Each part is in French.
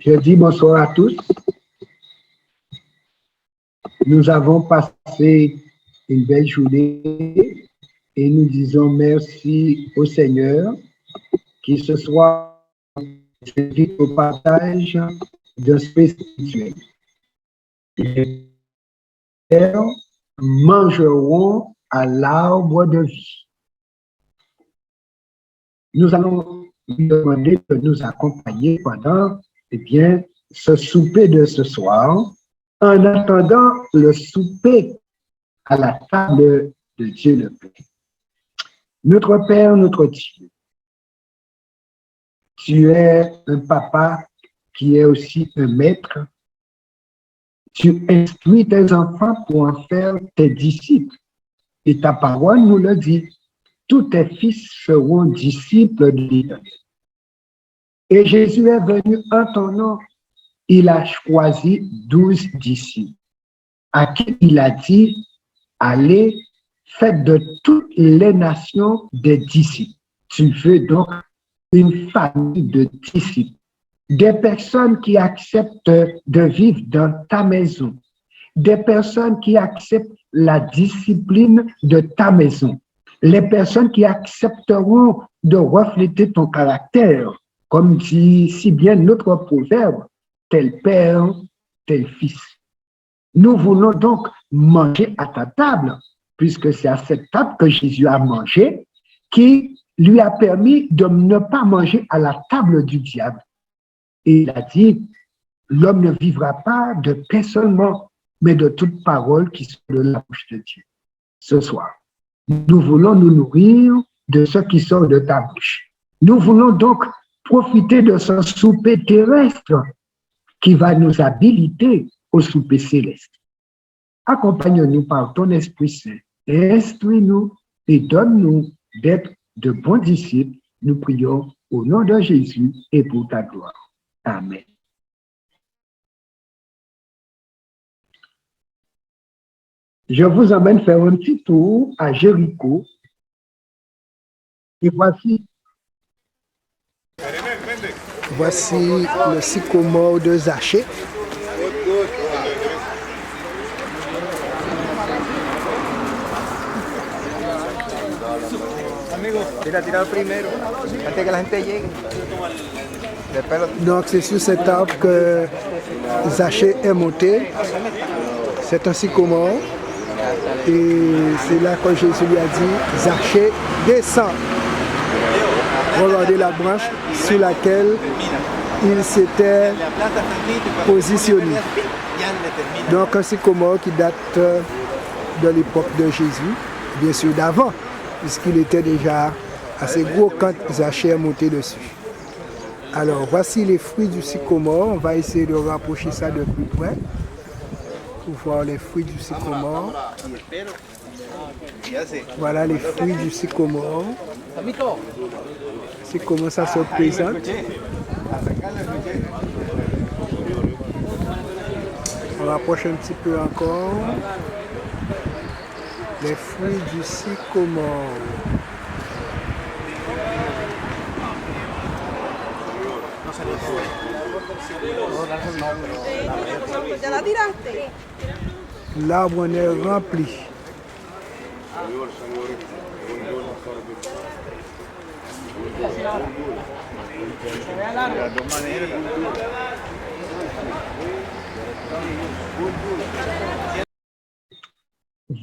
Je dis bonsoir à tous. Nous avons passé une belle journée et nous disons merci au Seigneur qui ce soir invite au partage d'un spirituel. Les pères mangeront à l'arbre de vie. Nous allons lui demander de nous accompagner pendant ce souper de ce soir, en attendant le souper à la table de Dieu le Père. Notre Père, notre Dieu, tu es un papa qui est aussi un maître. Tu instruis tes enfants pour en faire tes disciples. Et ta parole nous le dit. Tous tes fils seront disciples de l'Éternel. Et Jésus est venu en ton nom. Il a choisi 12 disciples, à qui il a dit, allez, faites de toutes les nations des disciples. Tu veux donc une famille de disciples, des personnes qui acceptent de vivre dans ta maison, des personnes qui acceptent la discipline de ta maison, les personnes qui accepteront de refléter ton caractère, comme dit si bien notre proverbe, tel père, tel fils. Nous voulons donc manger à ta table, puisque c'est à cette table que Jésus a mangé, qui lui a permis de ne pas manger à la table du diable. Et il a dit, l'homme ne vivra pas de pain seulement, mais de toute parole qui sort de la bouche de Dieu. Ce soir, nous voulons nous nourrir de ce qui sort de ta bouche. Nous voulons donc profiter de ce souper terrestre qui va nous habiliter au souper céleste. Accompagne-nous par ton Esprit Saint, instruis-nous et donne-nous d'être de bons disciples. Nous prions au nom de Jésus et pour ta gloire. Amen. Je vous emmène faire un petit tour à Jéricho. Et voici le sycomore de Zachée. Donc c'est sur cet arbre que Zachée est monté. C'est un sycomore. Et c'est là que Jésus lui a dit, Zachée, descends. Regardez la branche sur laquelle il s'était positionné. Donc un sycomore qui date de l'époque de Jésus, bien sûr d'avant, puisqu'il était déjà assez gros quand Zachée est monté dessus. Alors voici les fruits du sycomore. On va essayer de rapprocher ça de plus près pour voir les fruits du sycomore. Voilà les fruits du sycomore. C'est comment ça se présente. On rapproche un petit peu encore. Les fruits du sycomore. L'arbre en est rempli.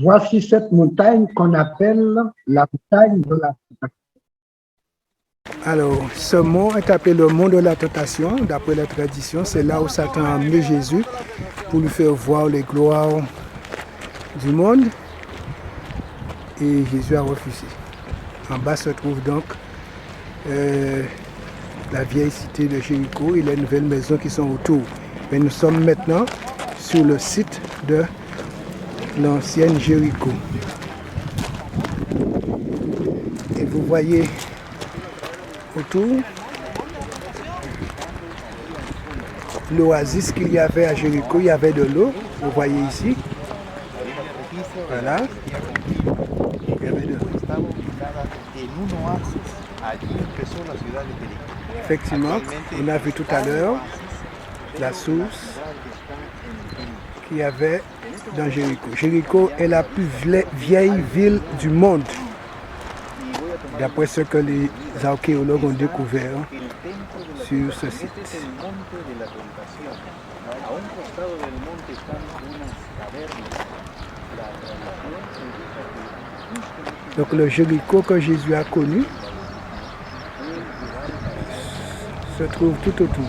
Voici cette montagne qu'on appelle la montagne de la tentation. Alors, ce mont est appelé le mont de la tentation, d'après la tradition. C'est là où Satan a amené Jésus pour lui faire voir les gloires du monde. Et Jésus a refusé. En bas se trouve donc la vieille cité de Jéricho et les nouvelles maisons qui sont autour. Mais nous sommes maintenant sur le site de l'ancienne Jéricho. Et vous voyez autour l'oasis qu'il y avait à Jéricho. Il y avait de l'eau, vous voyez ici. Voilà. Il y avait de l'eau. Effectivement, on a vu tout à l'heure la source qu'il y avait dans Jéricho. Jéricho est la plus vieille ville du monde, d'après ce que les archéologues ont découvert sur ce site. Donc le Jéricho que Jésus a connu se trouve tout autour.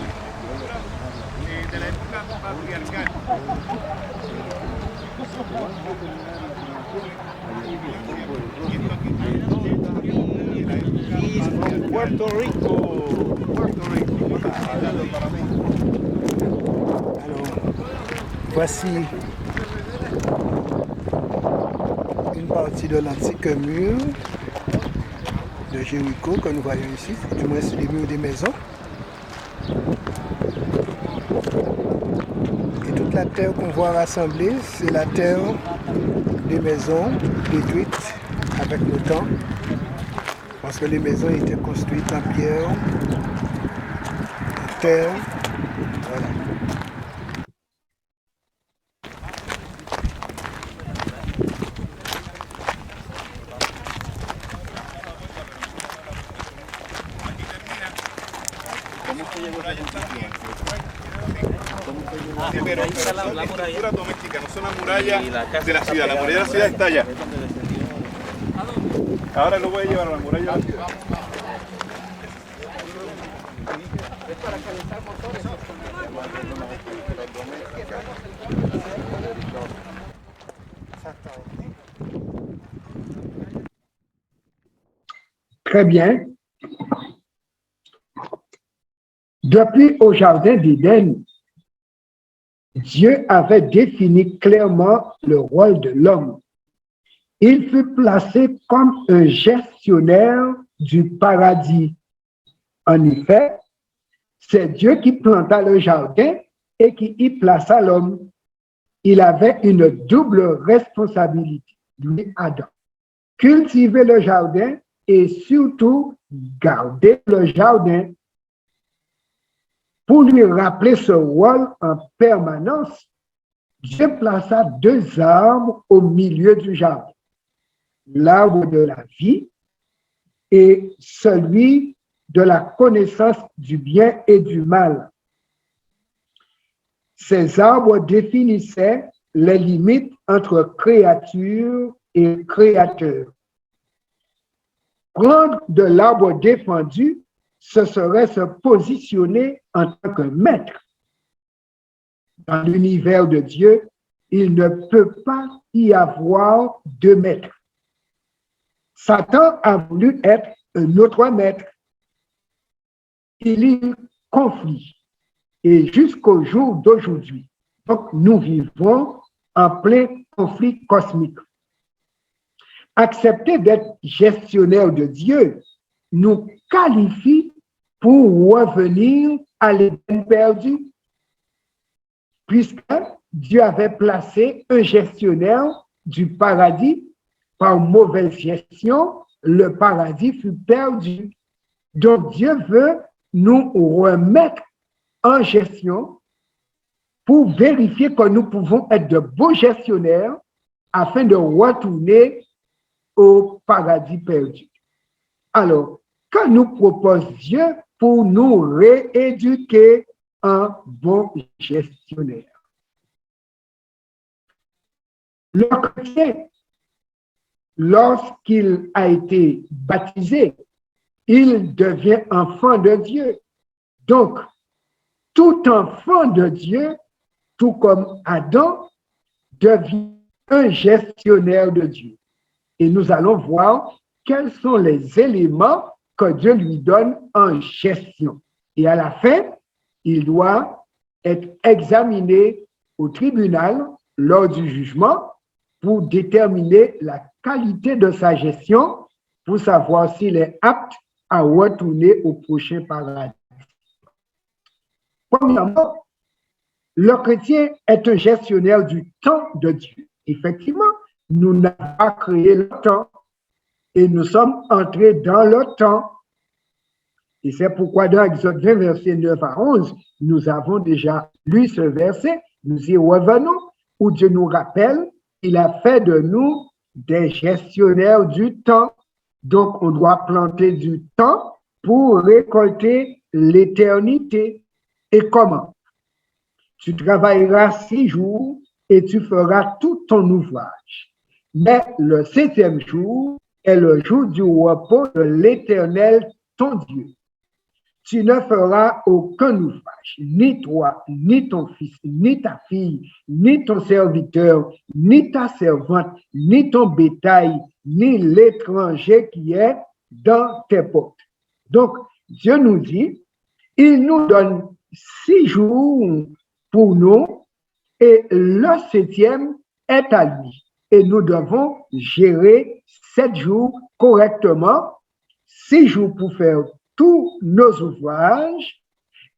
Puerto Rico. Alors, voici une partie de l'antique mur de Jéricho que nous voyons ici, du moins sur les murs des maisons. Et toute la terre qu'on voit rassemblée, c'est la terre des maisons détruites avec le temps, parce que les maisons étaient construites en pierre, en terre. Voilà. Pero la estructura doméstica, no son las murallas de la ciudad. La muralla de la ciudad está allá. Ahora lo voy a llevar a la muralla de la ciudad. Es para calentar motores. Très bien. Depuis au jardin d'Éden, Dieu avait défini clairement le rôle de l'homme. Il fut placé comme un gestionnaire du paradis. En effet, c'est Dieu qui planta le jardin et qui y plaça l'homme. Il avait une double responsabilité, lui Adam. Cultiver le jardin et surtout garder le jardin. Pour lui rappeler ce rôle en permanence, Dieu plaça deux arbres au milieu du jardin. L'arbre de la vie et celui de la connaissance du bien et du mal. Ces arbres définissaient les limites entre créature et créateur. Prendre de l'arbre défendu, ce serait se positionner en tant que maître. Dans l'univers de Dieu, il ne peut pas y avoir deux maîtres. Satan a voulu être un autre maître. Il y a eu conflit. Et jusqu'au jour d'aujourd'hui, donc nous vivons en plein conflit cosmique. Accepter d'être gestionnaire de Dieu nous qualifie pour revenir à l'Éden perdu, puisque Dieu avait placé un gestionnaire du paradis. Par mauvaise gestion, le paradis fut perdu. Donc Dieu veut nous remettre en gestion pour vérifier que nous pouvons être de beaux gestionnaires afin de retourner au paradis perdu. Alors, que nous propose Dieu pour nous rééduquer en bons gestionnaires? Le chrétien, lorsqu'il a été baptisé, il devient enfant de Dieu. Donc, tout enfant de Dieu, tout comme Adam, devient un gestionnaire de Dieu. Et nous allons voir quels sont les éléments que Dieu lui donne en gestion. Et à la fin, il doit être examiné au tribunal lors du jugement pour déterminer la qualité de sa gestion, pour savoir s'il est apte à retourner au prochain paradis. Premièrement, le chrétien est un gestionnaire du temps de Dieu. Effectivement, nous n'avons pas créé le temps et nous sommes entrés dans le temps. Et c'est pourquoi dans Exode 20, versets 9 à 11, nous avons déjà lu ce verset, nous y revenons, où Dieu nous rappelle qu'il a fait de nous des gestionnaires du temps. Donc, on doit planter du temps pour récolter l'éternité. Et comment? Tu travailleras 6 jours et tu feras tout ton ouvrage. Mais le 7e jour est le jour du repos de l'Éternel, ton Dieu. Tu ne feras aucun ouvrage, ni toi, ni ton fils, ni ta fille, ni ton serviteur, ni ta servante, ni ton bétail, ni l'étranger qui est dans tes portes. Donc, Dieu nous dit, il nous donne 6 jours pour nous et le 7e est à lui. Et nous devons gérer 7 jours correctement, 6 jours pour faire tous nos ouvrages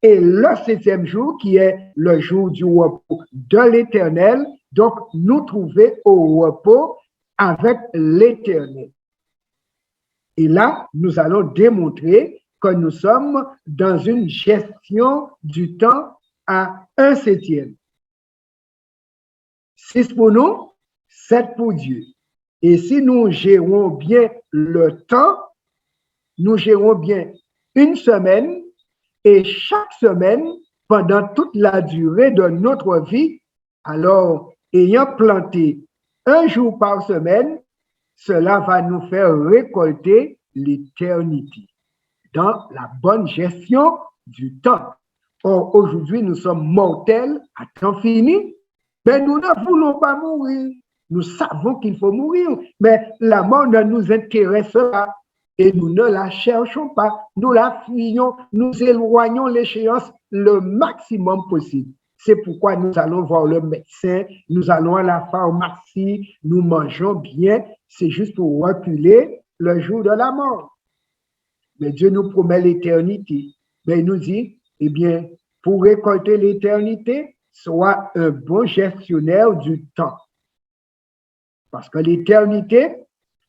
et le 7e jour qui est le jour du repos de l'Éternel, donc nous trouver au repos avec l'Éternel. Et là, nous allons démontrer que nous sommes dans une gestion du temps à 1/7. 6 pour nous, 7 pour Dieu. Et si nous gérons bien le temps, nous gérons bien une semaine et chaque semaine, pendant toute la durée de notre vie, alors ayant planté un jour par semaine, cela va nous faire récolter l'éternité dans la bonne gestion du temps. Or, aujourd'hui, nous sommes mortels à temps fini, mais nous ne voulons pas mourir. Nous savons qu'il faut mourir, mais la mort ne nous intéresse pas et nous ne la cherchons pas. Nous la fuyons, nous éloignons l'échéance le maximum possible. C'est pourquoi nous allons voir le médecin, nous allons à la pharmacie, nous mangeons bien. C'est juste pour reculer le jour de la mort. Mais Dieu nous promet l'éternité. Mais il nous dit, eh bien, pour récolter l'éternité, sois un bon gestionnaire du temps. Parce que l'éternité,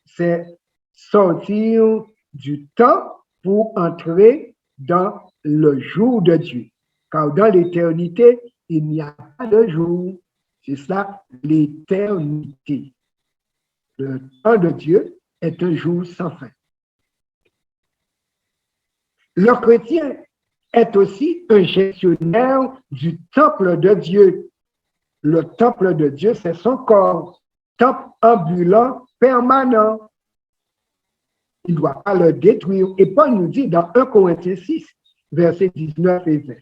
c'est sortir du temps pour entrer dans le jour de Dieu. Car dans l'éternité, il n'y a pas de jour. C'est ça, l'éternité. Le temps de Dieu est un jour sans fin. Le chrétien est aussi un gestionnaire du temple de Dieu. Le temple de Dieu, c'est son corps, temple ambulant permanent. Il ne doit pas le détruire. Et Paul nous dit dans 1 Corinthiens 6, versets 19 et 20,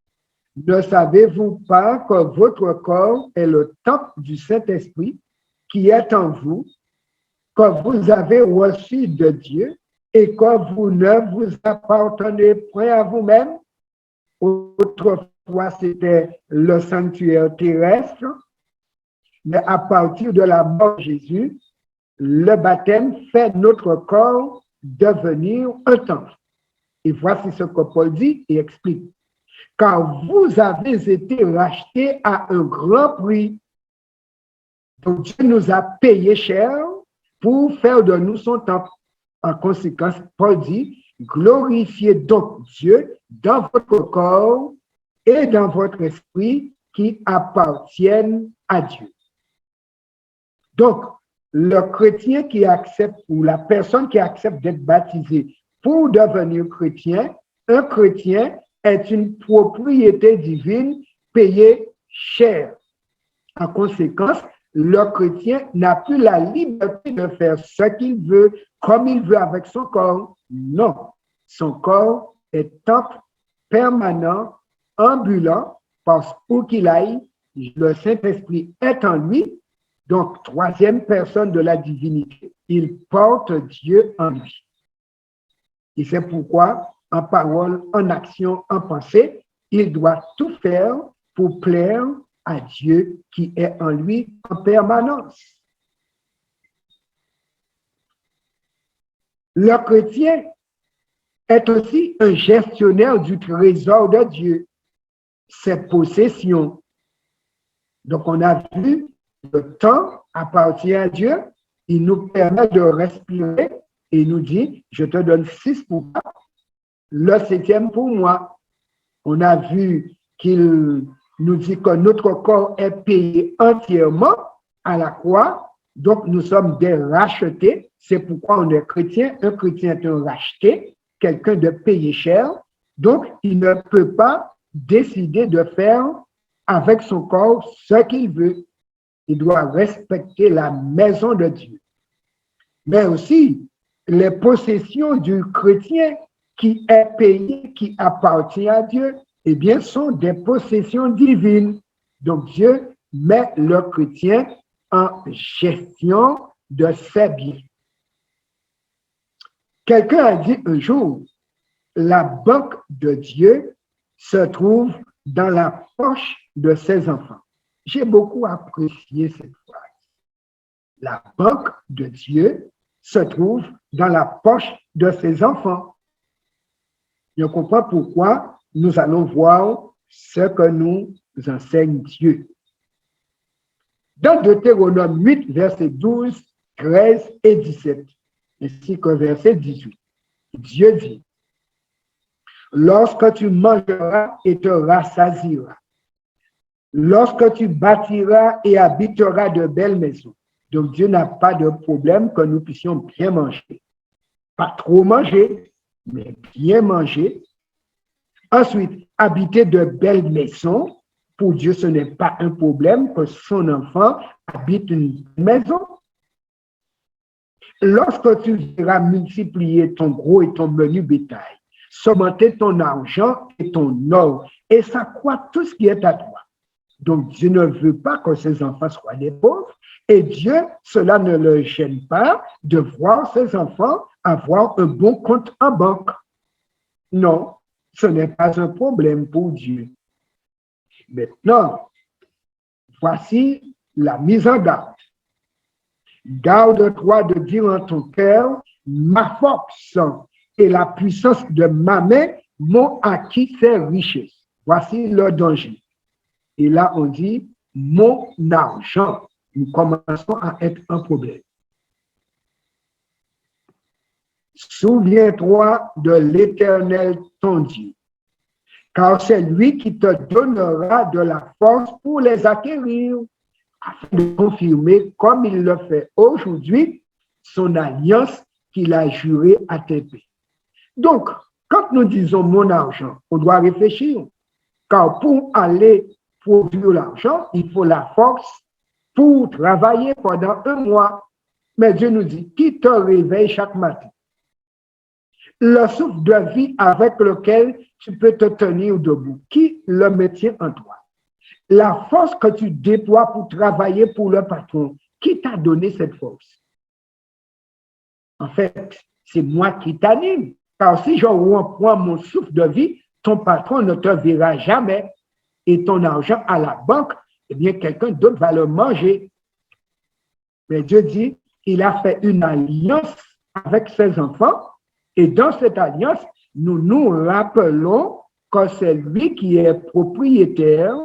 « Ne savez-vous pas que votre corps est le temple du Saint-Esprit qui est en vous, que vous avez reçu de Dieu et que vous ne vous appartenez point à vous-même? » Autrefois, c'était le sanctuaire terrestre, mais à partir de la mort de Jésus, le baptême fait notre corps devenir un temple. Et voici ce que Paul dit et explique. Car vous avez été rachetés à un grand prix. Donc Dieu nous a payé cher pour faire de nous son temple. En conséquence, Paul dit, glorifiez donc Dieu dans votre corps et dans votre esprit qui appartiennent à Dieu. Donc, le chrétien qui accepte ou la personne qui accepte d'être baptisée pour devenir chrétien, un chrétien est une propriété divine payée cher. En conséquence, le chrétien n'a plus la liberté de faire ce qu'il veut, comme il veut avec son corps. Non, son corps est temple permanent, ambulant, parce où qu'il aille, le Saint-Esprit est en lui. Donc, troisième personne de la divinité. Il porte Dieu en lui. Et c'est pourquoi, en parole, en action, en pensée, il doit tout faire pour plaire à Dieu qui est en lui en permanence. Le chrétien est aussi un gestionnaire du trésor de Dieu, ses possessions. Donc, on a vu le temps appartient à Dieu, il nous permet de respirer et il nous dit, je te donne 6 pour toi, le 7e pour moi. On a vu qu'il nous dit que notre corps est payé entièrement à la croix. Donc, nous sommes des rachetés. C'est pourquoi on est chrétien. Un chrétien est un racheté, quelqu'un de payé cher. Donc, il ne peut pas décider de faire avec son corps ce qu'il veut. Il doit respecter la maison de Dieu. Mais aussi, les possessions du chrétien qui est payé, qui appartient à Dieu, eh bien, sont des possessions divines. Donc, Dieu met le chrétien en gestion de ses biens. Quelqu'un a dit un jour, la banque de Dieu se trouve dans la poche de ses enfants. J'ai beaucoup apprécié cette phrase. La banque de Dieu se trouve dans la poche de ses enfants. Je comprends pourquoi nous allons voir ce que nous enseigne Dieu. Dans Deutéronome 8, versets 12, 13 et 17, ainsi que verset 18, Dieu dit, « Lorsque tu mangeras et te rassasieras, lorsque tu bâtiras et habiteras de belles maisons. » Donc Dieu n'a pas de problème que nous puissions bien manger. Pas trop manger, mais bien manger. Ensuite, habiter de belles maisons. Pour Dieu, ce n'est pas un problème que son enfant habite une maison. Lorsque tu verras multiplier ton gros et ton menu bétail, augmenter ton argent et ton or, et s'accroître tout ce qui est à toi. Donc, Dieu ne veut pas que ses enfants soient des pauvres, et Dieu, cela ne le gêne pas de voir ses enfants avoir un bon compte en banque. Non, ce n'est pas un problème pour Dieu. Maintenant, voici la mise en garde. Garde-toi de dire en ton cœur, ma force et la puissance de ma main m'ont acquis ces richesses. Voici le danger. Et là, on dit, mon argent. Nous commençons à être un problème. Souviens-toi de l'Éternel, ton Dieu, car c'est lui qui te donnera de la force pour les acquérir, afin de confirmer, comme il le fait aujourd'hui, son alliance qu'il a jurée à tes pieds. Donc, quand nous disons mon argent, on doit réfléchir, car pour aller produire l'argent, il faut la force pour travailler pendant un mois. Mais Dieu nous dit, qui te réveille chaque matin? Le souffle de vie avec lequel tu peux te tenir debout, qui le maintient en toi? La force que tu déploies pour travailler pour le patron, qui t'a donné cette force? En fait, c'est moi qui t'anime. Car si je reprends mon souffle de vie, ton patron ne te verra jamais. Et ton argent à la banque, eh bien, quelqu'un d'autre va le manger. Mais Dieu dit, il a fait une alliance avec ses enfants. Et dans cette alliance, nous nous rappelons que c'est lui qui est propriétaire.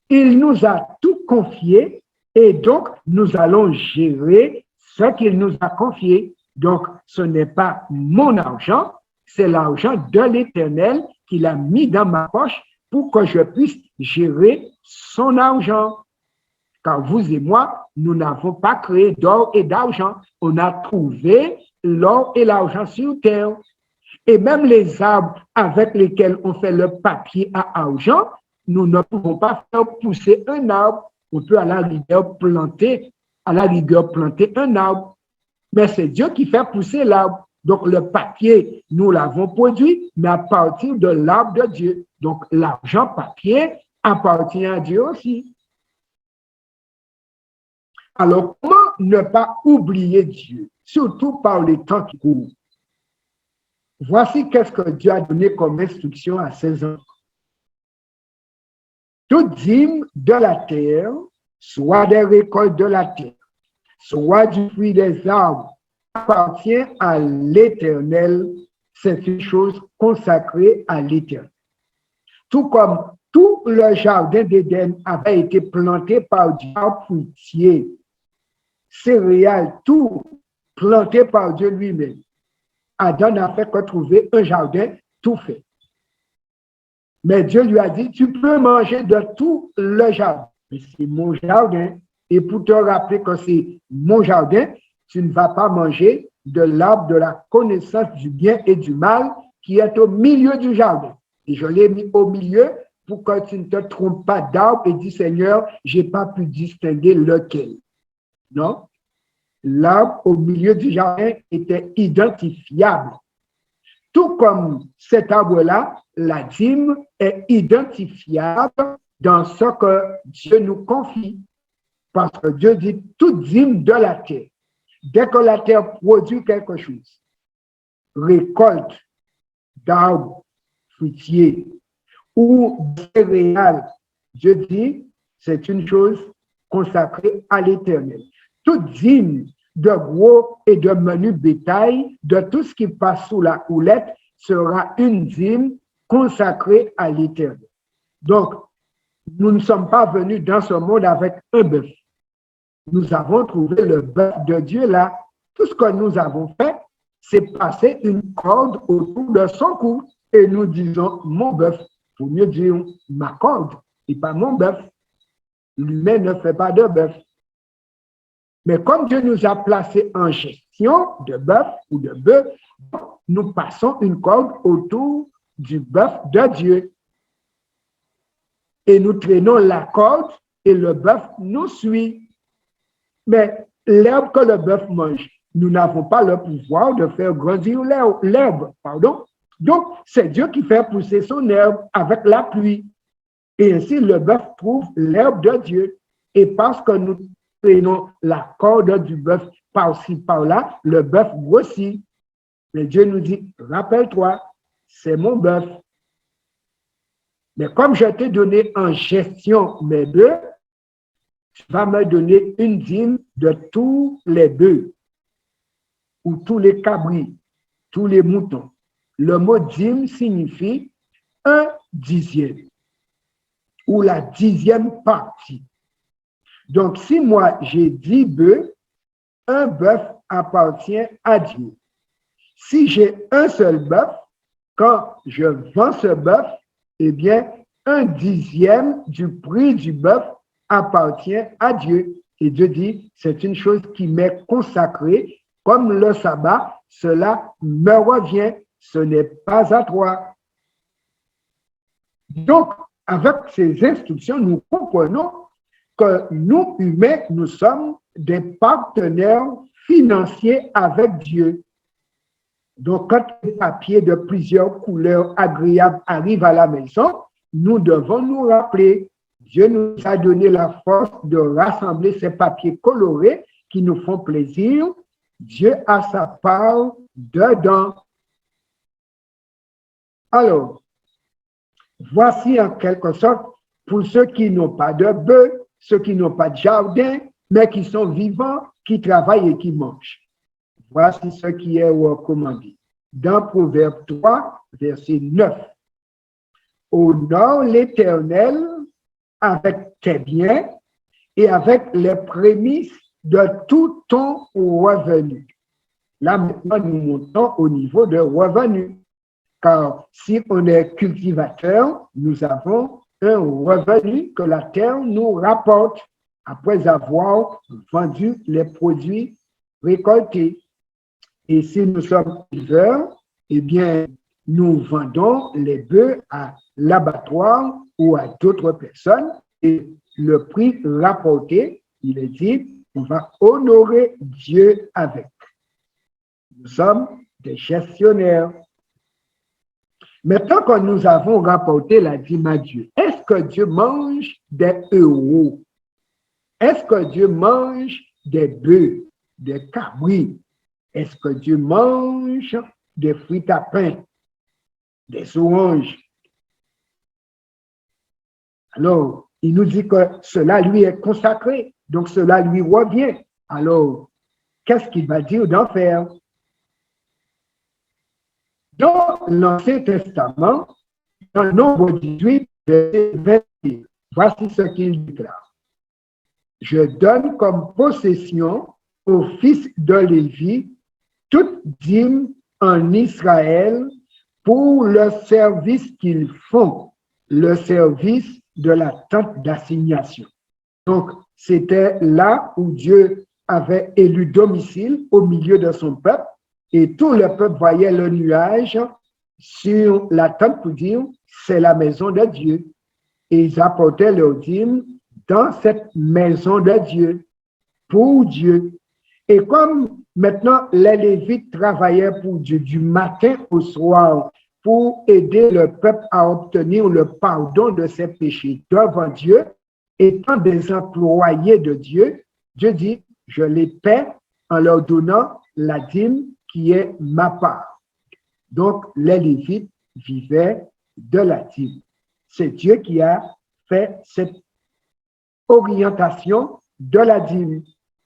Il nous a tout confié et donc nous allons gérer ce qu'il nous a confié. Donc, ce n'est pas mon argent, c'est l'argent de l'Éternel qu'il a mis dans ma poche pour que je puisse gérer son argent. Car vous et moi, nous n'avons pas créé d'or et d'argent. On a trouvé l'or et l'argent sur terre. Et même les arbres avec lesquels on fait le papier à argent, nous ne pouvons pas faire pousser un arbre. On peut à la rigueur planter un arbre. Mais c'est Dieu qui fait pousser l'arbre. Donc le papier, nous l'avons produit, mais à partir de l'arbre de Dieu. Donc l'argent papier appartient à Dieu aussi. Alors, comment ne pas oublier Dieu, surtout par les temps qui courent? Voici qu'est-ce que Dieu a donné comme instruction à ses enfants. Toute dîme de la terre, soit des récoltes de la terre, soit du fruit des arbres, appartient à l'Éternel. C'est une chose consacrée à l'Éternel. Tout comme tout le jardin d'Éden avait été planté par Dieu, fruitier, céréales, tout planté par Dieu lui-même. Adam n'a fait que trouver un jardin tout fait. Mais Dieu lui a dit, tu peux manger de tout le jardin. Mais c'est mon jardin. Et pour te rappeler que c'est mon jardin, tu ne vas pas manger de l'arbre de la connaissance du bien et du mal qui est au milieu du jardin. Et je l'ai mis au milieu pour que tu ne te trompes pas d'arbre et dis, Seigneur, je n'ai pas pu distinguer lequel. Non? L'arbre au milieu du jardin était identifiable. Tout comme cet arbre-là, la dîme est identifiable dans ce que Dieu nous confie. Parce que Dieu dit toute dîme de la terre. Dès que la terre produit quelque chose, récolte d'arbres fruitiers ou céréales, Dieu dit c'est une chose consacrée à l'Éternel. Toute dîme de gros et de menu bétail, de tout ce qui passe sous la houlette, sera une dîme consacrée à l'Éternel. Donc, nous ne sommes pas venus dans ce monde avec un bœuf. Nous avons trouvé le bœuf de Dieu là. Tout ce que nous avons fait, c'est passer une corde autour de son cou et nous disons mon bœuf. Pour mieux dire ma corde et pas mon bœuf. L'humain ne fait pas de bœuf. Mais comme Dieu nous a placés en gestion de bœuf ou de bœuf, nous passons une corde autour du bœuf de Dieu. Et nous traînons la corde et le bœuf nous suit. Mais l'herbe que le bœuf mange, nous n'avons pas le pouvoir de faire grandir l'herbe. Donc, c'est Dieu qui fait pousser son herbe avec la pluie. Et ainsi, le bœuf trouve l'herbe de Dieu. Et parce que nous traînons la corde du bœuf par-ci, par-là, le bœuf grossit. Mais Dieu nous dit, rappelle-toi, c'est mon bœuf. Mais comme je t'ai donné en gestion mes bœufs, tu vas me donner une dîme de tous les bœufs ou tous les cabris, tous les moutons. Le mot dîme signifie un dixième ou la 10e partie. Donc, si moi j'ai 10 bœufs, un bœuf appartient à Dieu. Si j'ai un seul bœuf, quand je vends ce bœuf, eh bien, un 10e du prix du bœuf appartient à Dieu. Et Dieu dit, c'est une chose qui m'est consacrée, comme le sabbat, cela me revient, ce n'est pas à toi. Donc, avec ces instructions, nous comprenons que nous, humains, nous sommes des partenaires financiers avec Dieu. Donc, quand les papiers de plusieurs couleurs agréables arrivent à la maison, nous devons nous rappeler, Dieu nous a donné la force de rassembler ces papiers colorés qui nous font plaisir. Dieu a sa part dedans. Alors, voici en quelque sorte, pour ceux qui n'ont pas de bœuf, ceux qui n'ont pas de jardin, mais qui sont vivants, qui travaillent et qui mangent. Voici ce qui est recommandé. Dans Proverbe 3, verset 9. Honore l'Éternel avec tes biens et avec les prémices de tout ton revenu. Là, maintenant, nous montons au niveau de revenu. Car si on est cultivateur, nous avons un revenu que la terre nous rapporte après avoir vendu les produits récoltés. Et si nous sommes éleveurs, eh bien, nous vendons les bœufs à l'abattoir ou à d'autres personnes et le prix rapporté, il est dit, on va honorer Dieu avec. Nous sommes des gestionnaires. Maintenant que nous avons rapporté la dîme à Dieu, est-ce que Dieu mange des euros? Est-ce que Dieu mange des bœufs, des cabris? Est-ce que Dieu mange des fruits à pain, des oranges? Alors, il nous dit que cela lui est consacré, donc cela lui revient. Alors, qu'est-ce qu'il va dire d'en faire? Dans l'Ancien Testament, dans Nombre 18, verset 21, voici ce qu'il déclare. Je donne comme possession aux fils de Lévi toute dîme en Israël pour le service qu'ils font le service de la tente d'assignation. Donc, c'était là où Dieu avait élu domicile au milieu de son peuple et tout le peuple voyait le nuage sur la tente pour dire c'est la maison de Dieu. Et ils apportaient leur dîme dans cette maison de Dieu, pour Dieu. Et comme maintenant les Lévites travaillaient pour Dieu du matin au soir pour aider le peuple à obtenir le pardon de ses péchés devant Dieu, étant des employés de Dieu, Dieu dit, je les paie en leur donnant la dîme qui est ma part. Donc, les Lévites vivaient de la dîme. C'est Dieu qui a fait cette orientation de la dîme.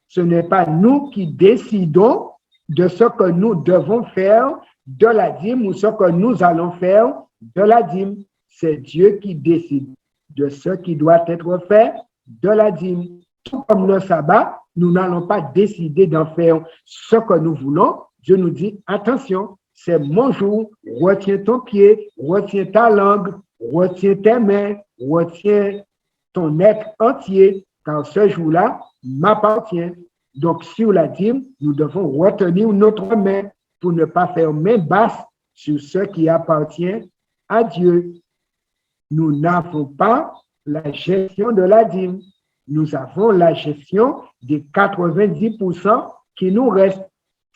Ce n'est pas nous qui décidons de ce que nous devons faire de la dîme ou ce que nous allons faire de la dîme. C'est Dieu qui décide de ce qui doit être fait de la dîme. Tout comme le sabbat, nous n'allons pas décider d'en faire ce que nous voulons. Dieu nous dit, attention, c'est mon jour, retiens ton pied, retiens ta langue, retiens tes mains, retiens ton être entier, car ce jour-là m'appartient. Donc, sur la dîme, nous devons retenir notre main pour ne pas faire main basse sur ce qui appartient à Dieu. Nous n'avons pas la gestion de la dîme. Nous avons la gestion des 90% qui nous restent.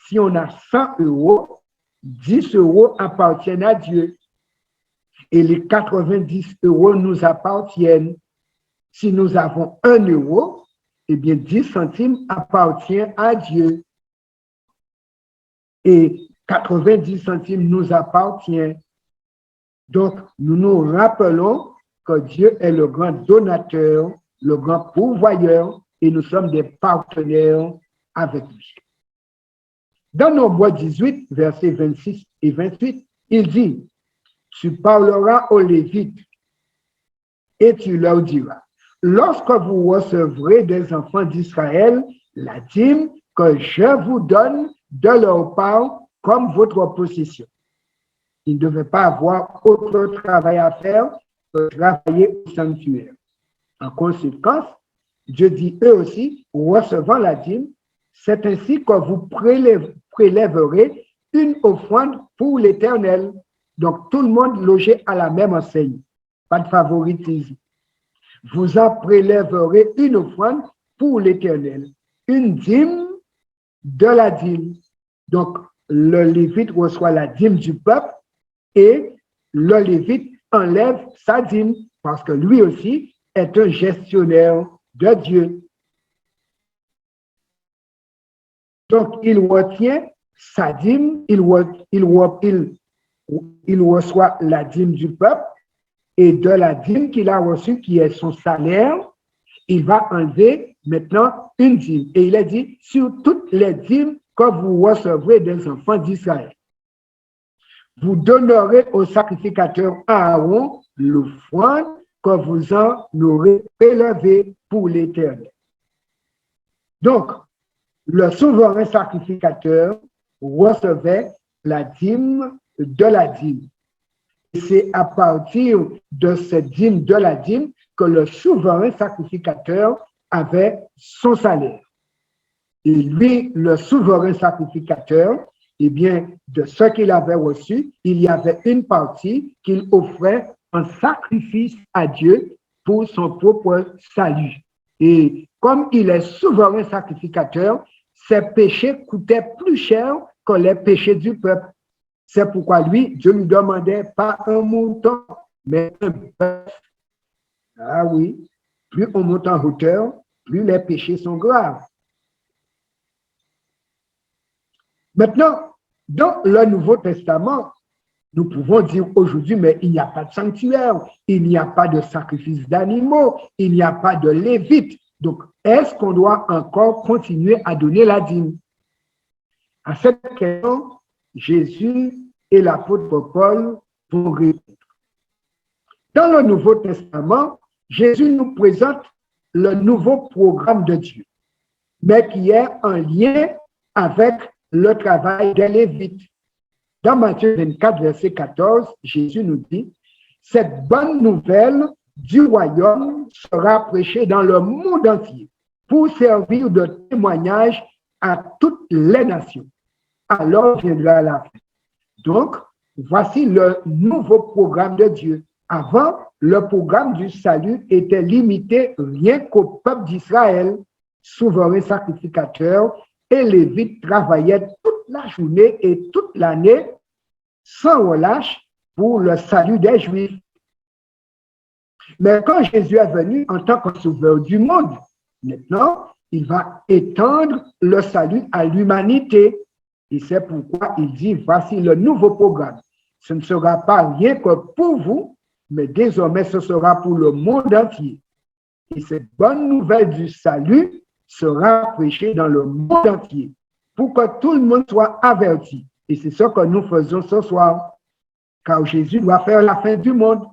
Si on a 100 euros, 10 euros appartiennent à Dieu. Et les 90 euros nous appartiennent. Si nous avons 1 euro, eh bien 10 centimes appartient à Dieu. Et 90 centimes nous appartient. Donc, nous nous rappelons que Dieu est le grand donateur, le grand pourvoyeur, et nous sommes des partenaires avec lui. Dans Nombre 18, versets 26 et 28, il dit, tu parleras aux Lévites et tu leur diras, lorsque vous recevrez des enfants d'Israël, la dîme que je vous donne de leur part comme votre possession. Ils ne devaient pas avoir autre travail à faire que travailler au sanctuaire. En conséquence, Dieu dit eux aussi, recevant la dîme, c'est ainsi que vous prélèverez une offrande pour l'Éternel. Donc, tout le monde logé à la même enseigne. Pas de favoritisme. Vous en prélèverez une offrande pour l'Éternel. Une dîme de la dîme. Donc, le Lévite reçoit la dîme du peuple et le Lévite enlève sa dîme parce que lui aussi est un gestionnaire de Dieu. Donc, il retient sa dîme, il reçoit la dîme du peuple et de la dîme qu'il a reçue, qui est son salaire, il va enlever maintenant une dîme. Et il a dit, sur toutes les dîmes que vous recevrez des enfants d'Israël, vous donnerez au sacrificateur Aaron l'offrande que vous en aurez prélevée pour l'Éternel. Donc, le souverain sacrificateur recevait la dîme de la dîme. C'est à partir de cette dîme de la dîme que le souverain sacrificateur avait son salaire. Et lui, le souverain sacrificateur, eh bien, de ce qu'il avait reçu, il y avait une partie qu'il offrait en sacrifice à Dieu pour son propre salut. Et comme il est souverain sacrificateur, ses péchés coûtaient plus cher que les péchés du peuple. C'est pourquoi lui, Dieu ne lui demandait pas un mouton, mais un bœuf. Ah oui, plus on monte en hauteur, plus les péchés sont graves. Maintenant, dans le Nouveau Testament, nous pouvons dire aujourd'hui, mais il n'y a pas de sanctuaire, il n'y a pas de sacrifice d'animaux, il n'y a pas de lévite. Donc, est-ce qu'on doit encore continuer à donner la dîme? À cette question, Jésus et l'apôtre Paul vont répondre. Dans le Nouveau Testament, Jésus nous présente le nouveau programme de Dieu, mais qui est en lien avec le travail des Lévites. Dans Matthieu 24, verset 14, Jésus nous dit, cette bonne nouvelle du royaume sera prêchée dans le monde entier pour servir de témoignage à toutes les nations. Alors viendra la fin. Donc, voici le nouveau programme de Dieu. Avant, le programme du salut était limité rien qu'au peuple d'Israël, souverain sacrificateur, et les Lévites travaillaient toute la journée et toute l'année sans relâche pour le salut des Juifs. Mais quand Jésus est venu en tant que sauveur du monde, maintenant, il va étendre le salut à l'humanité. Et c'est pourquoi il dit, voici le nouveau programme. Ce ne sera pas rien que pour vous, mais désormais ce sera pour le monde entier. Et cette bonne nouvelle du salut sera prêchée dans le monde entier pour que tout le monde soit averti. Et c'est ce que nous faisons ce soir, car Jésus doit faire la fin du monde.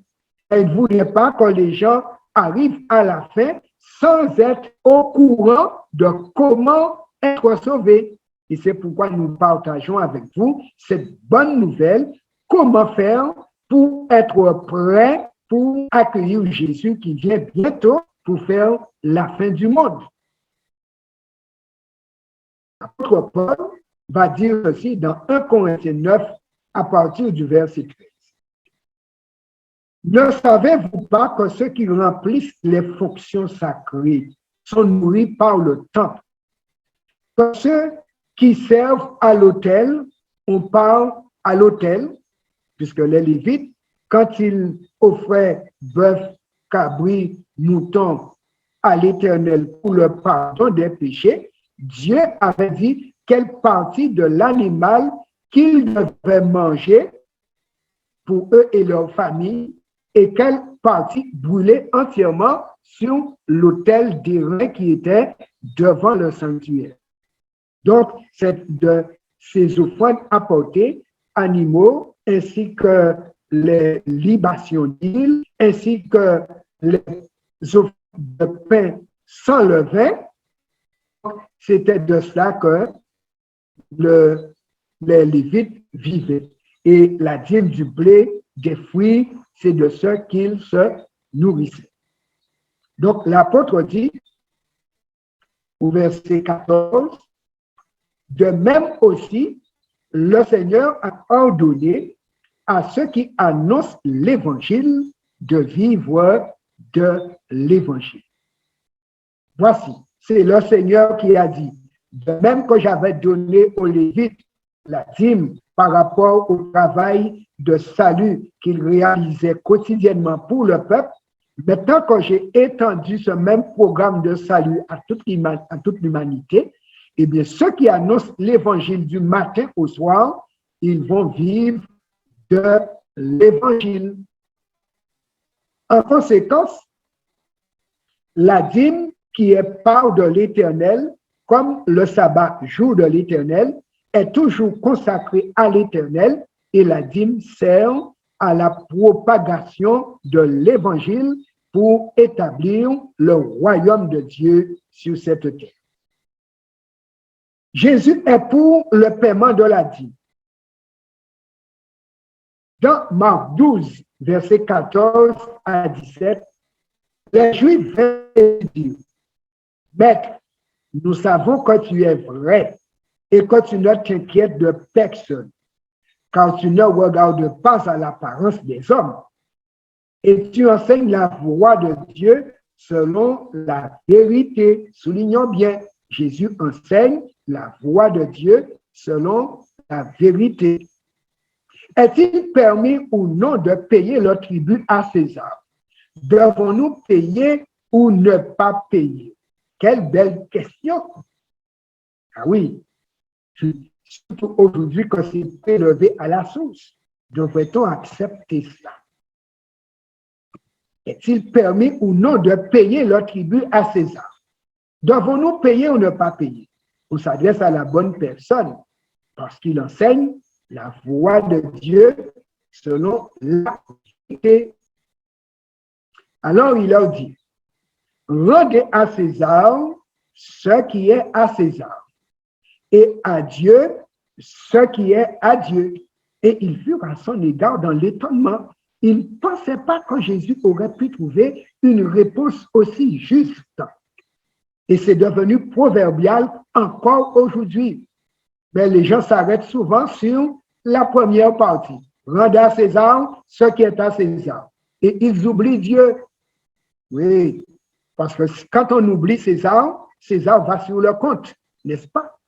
Il ne voulait pas que les gens arrivent à la fin sans être au courant de comment être sauvés. Et c'est pourquoi nous partageons avec vous cette bonne nouvelle, comment faire pour être prêt pour accueillir Jésus qui vient bientôt pour faire la fin du monde. L'apôtre Paul va dire ceci dans 1 Corinthiens 9 à partir du verset 13. Ne savez-vous pas que ceux qui remplissent les fonctions sacrées sont nourris par le temple? Que ceux qui servent à l'autel, on parle à l'autel, puisque les Lévites, quand ils offraient bœuf, cabri, mouton à l'Éternel pour le pardon des péchés, Dieu avait dit quelle partie de l'animal qu'ils devaient manger pour eux et leur famille et quelle partie brûler entièrement sur l'autel d'airain qui était devant le sanctuaire. Donc, c'est de ces offrandes apportées, animaux, ainsi que les libations d'huile, ainsi que les offrandes de pain sans levain. C'était de cela que les Lévites vivaient. Et la dîme du blé, des fruits, c'est de ce qu'ils se nourrissaient. Donc, l'apôtre dit, au verset 14, de même aussi, le Seigneur a ordonné à ceux qui annoncent l'Évangile de vivre de l'Évangile. Voici, c'est le Seigneur qui a dit, de même que j'avais donné aux Lévites la dîme par rapport au travail de salut qu'ils réalisaient quotidiennement pour le peuple, maintenant que j'ai étendu ce même programme de salut à toute l'humanité, eh bien, ceux qui annoncent l'Évangile du matin au soir, ils vont vivre de l'Évangile. En conséquence, la dîme qui est part de l'Éternel, comme le sabbat, jour de l'Éternel, est toujours consacrée à l'Éternel et la dîme sert à la propagation de l'Évangile pour établir le royaume de Dieu sur cette terre. Jésus est pour le paiement de la dîme. Dans Marc 12, versets 14 à 17, les Juifs disent, Maître, nous savons que tu es vrai et que tu ne t'inquiètes de personne, car tu ne regardes pas à l'apparence des hommes, et tu enseignes la voie de Dieu selon la vérité. Soulignons bien, Jésus enseigne la voie de Dieu selon la vérité. Est-il permis ou non de payer le tribut à César? Devons-nous payer ou ne pas payer? Quelle belle question! Ah oui, surtout aujourd'hui que c'est prélevé à la source. Devrait-on accepter cela? Est-il permis ou non de payer le tribut à César? Devons-nous payer ou ne pas payer? On s'adresse à la bonne personne parce qu'il enseigne la voie de Dieu selon la vérité. Alors il leur dit, rendez à César ce qui est à César et à Dieu ce qui est à Dieu. Et ils furent à son égard dans l'étonnement il ne pensait pas que Jésus aurait pu trouver une réponse aussi juste. Et c'est devenu proverbial encore aujourd'hui. Mais les gens s'arrêtent souvent sur la première partie. Rendez à César ce qui est à César. Et ils oublient Dieu. Oui, parce que quand on oublie César, César va sur le compte, n'est-ce pas?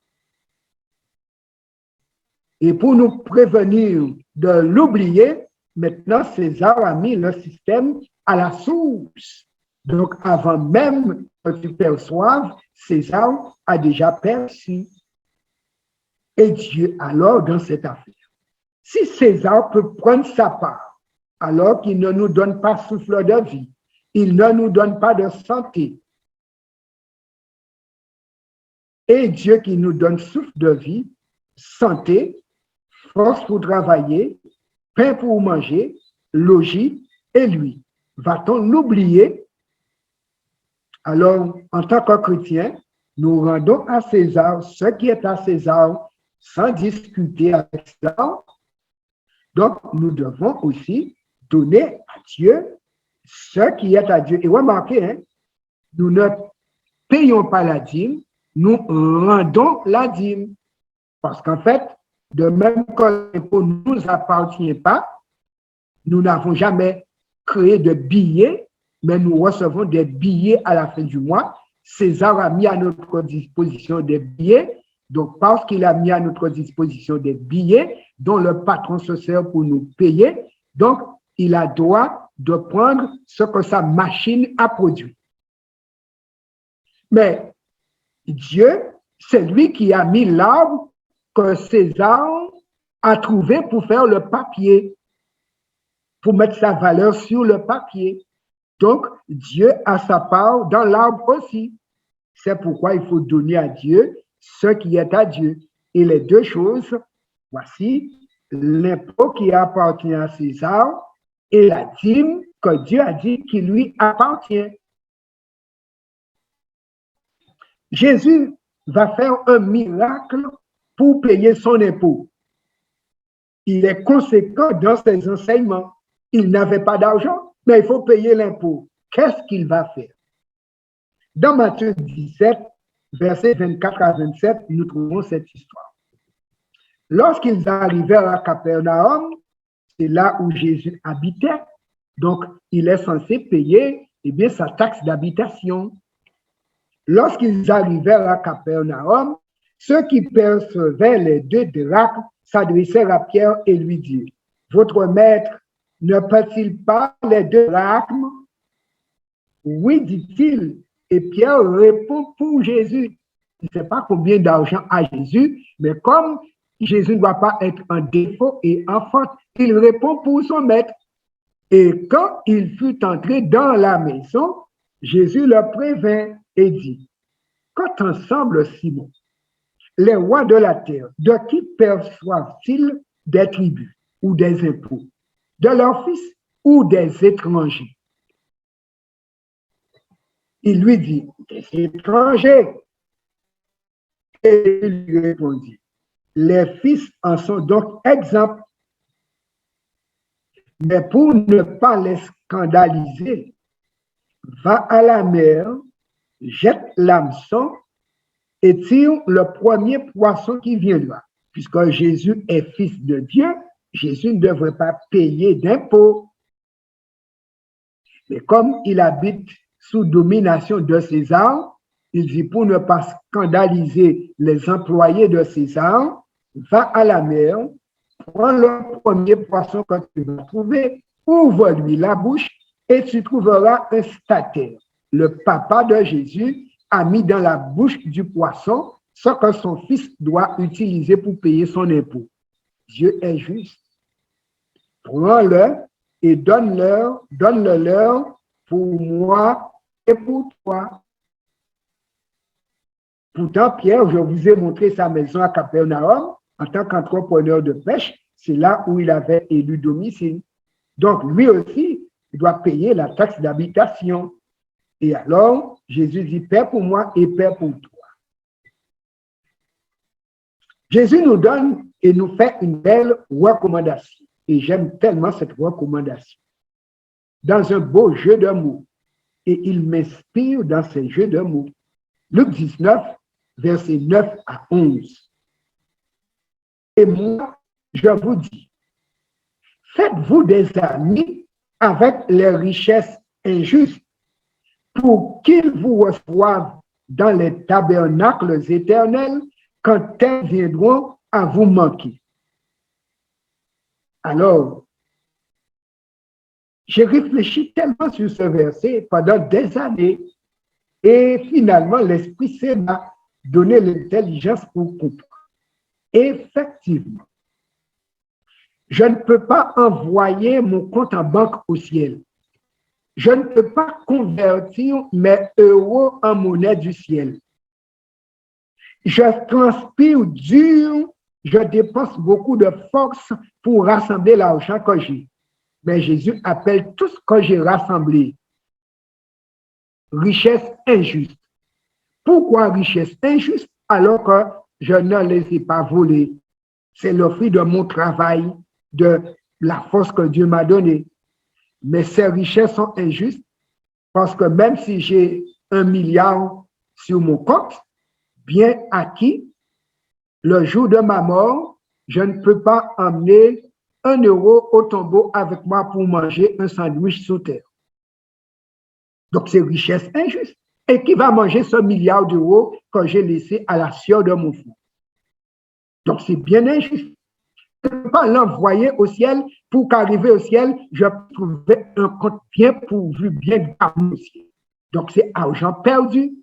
Et pour nous prévenir de l'oublier, maintenant César a mis le système à la source. Donc avant même que tu perçoives, César a déjà perçu. Et Dieu alors dans cette affaire. Si César peut prendre sa part, alors qu'il ne nous donne pas souffle de vie, il ne nous donne pas de santé, et Dieu qui nous donne souffle de vie, santé, force pour travailler, pain pour manger, logis, et lui, va-t-on l'oublier? Alors, en tant que chrétien, nous rendons à César ce qui est à César sans discuter avec César. Donc, nous devons aussi donner à Dieu ce qui est à Dieu. Et remarquez, hein, nous ne payons pas la dîme, nous rendons la dîme. Parce qu'en fait, de même que l'impôt ne nous appartient pas, nous n'avons jamais créé de billets, mais nous recevons des billets à la fin du mois. César a mis à notre disposition des billets. Donc, parce qu'il a mis à notre disposition des billets dont le patron se sert pour nous payer, donc il a droit de prendre ce que sa machine a produit. Mais Dieu, c'est lui qui a mis l'arbre que César a trouvé pour faire le papier, pour mettre sa valeur sur le papier. Donc, Dieu a sa part dans l'arbre aussi. C'est pourquoi il faut donner à Dieu ce qui est à Dieu. Et les deux choses, voici l'impôt qui appartient à César et la dîme que Dieu a dit qui lui appartient. Jésus va faire un miracle pour payer son impôt. Il est conséquent dans ses enseignements. Il n'avait pas d'argent, mais il faut payer l'impôt. Qu'est-ce qu'il va faire? Dans Matthieu 17, versets 24 à 27, nous trouvons cette histoire. Lorsqu'ils arrivèrent à Capernaum, c'est là où Jésus habitait, donc il est censé payer sa taxe d'habitation. Lorsqu'ils arrivèrent à Capernaum, ceux qui percevaient les 2 drachmes s'adressèrent à Pierre et lui dirent, « Votre maître ne paie-t-il pas les 2 drachmes? » Oui, dit-il. Et Pierre répond pour Jésus. Il ne sait pas combien d'argent a Jésus, mais comme Jésus ne doit pas être en défaut et en faute, il répond pour son maître. Et quand il fut entré dans la maison, Jésus le prévint et dit, « Quand ensemble, Simon, les rois de la terre, de qui perçoivent-ils des tribus ou des impôts? De leurs fils ou des étrangers? » Il lui dit, « Des étrangers. » Et il lui répondit, « Les fils en sont donc exempts. Mais pour ne pas les scandaliser, va à la mer, jette l'hameçon et tire le premier poisson qui viendra. » Puisque Jésus est fils de Dieu, Jésus ne devrait pas payer d'impôts. Mais comme il habite sous domination de César, il dit pour ne pas scandaliser les employés de César, va à la mer, prends le premier poisson que tu vas trouver, ouvre-lui la bouche et tu trouveras un stataire. Le papa de Jésus a mis dans la bouche du poisson ce que son fils doit utiliser pour payer son impôt. Dieu est juste. Prends-le et donne-le-leur pour moi et pour toi. Pourtant, Pierre, je vous ai montré sa maison à Capernaum en tant qu'entrepreneur de pêche. C'est là où il avait élu domicile. Donc, lui aussi, il doit payer la taxe d'habitation. Et alors, Jésus dit, paie pour moi et paie pour toi. Jésus nous donne et nous fait une belle recommandation. Et j'aime tellement cette recommandation. dans un beau jeu de mots et il m'inspire dans ces jeux de mots. Luc 19, versets 9 à 11. Et moi, je vous dis, faites-vous des amis avec les richesses injustes pour qu'ils vous reçoivent dans les tabernacles éternels quand elles viendront à vous manquer. Alors, j'ai réfléchi tellement sur ce verset pendant des années et finalement, l'Esprit Saint m'a donné l'intelligence pour comprendre. Effectivement, je ne peux pas envoyer mon compte en banque au ciel. Je ne peux pas convertir mes euros en monnaie du ciel. Je transpire dur, je dépense beaucoup de force pour rassembler l'argent que j'ai. Mais Jésus appelle tout ce que j'ai rassemblé richesse injuste. Pourquoi richesse injuste alors que je ne les ai pas volées? C'est le fruit de mon travail, de la force que Dieu m'a donnée. Mais ces richesses sont injustes parce que même si j'ai 1 milliard sur mon compte, bien acquis, le jour de ma mort, je ne peux pas emmener 1 euro au tombeau avec moi pour manger un sandwich sous terre. Donc, c'est richesse injuste. Et qui va manger ce milliard d'euros que j'ai laissé à la sueur de mon front? Donc, c'est bien injuste. Je ne peux pas l'envoyer au ciel pour qu'arrivé au ciel, je trouve un compte bien pourvu, bien garni au ciel. Donc, c'est argent perdu.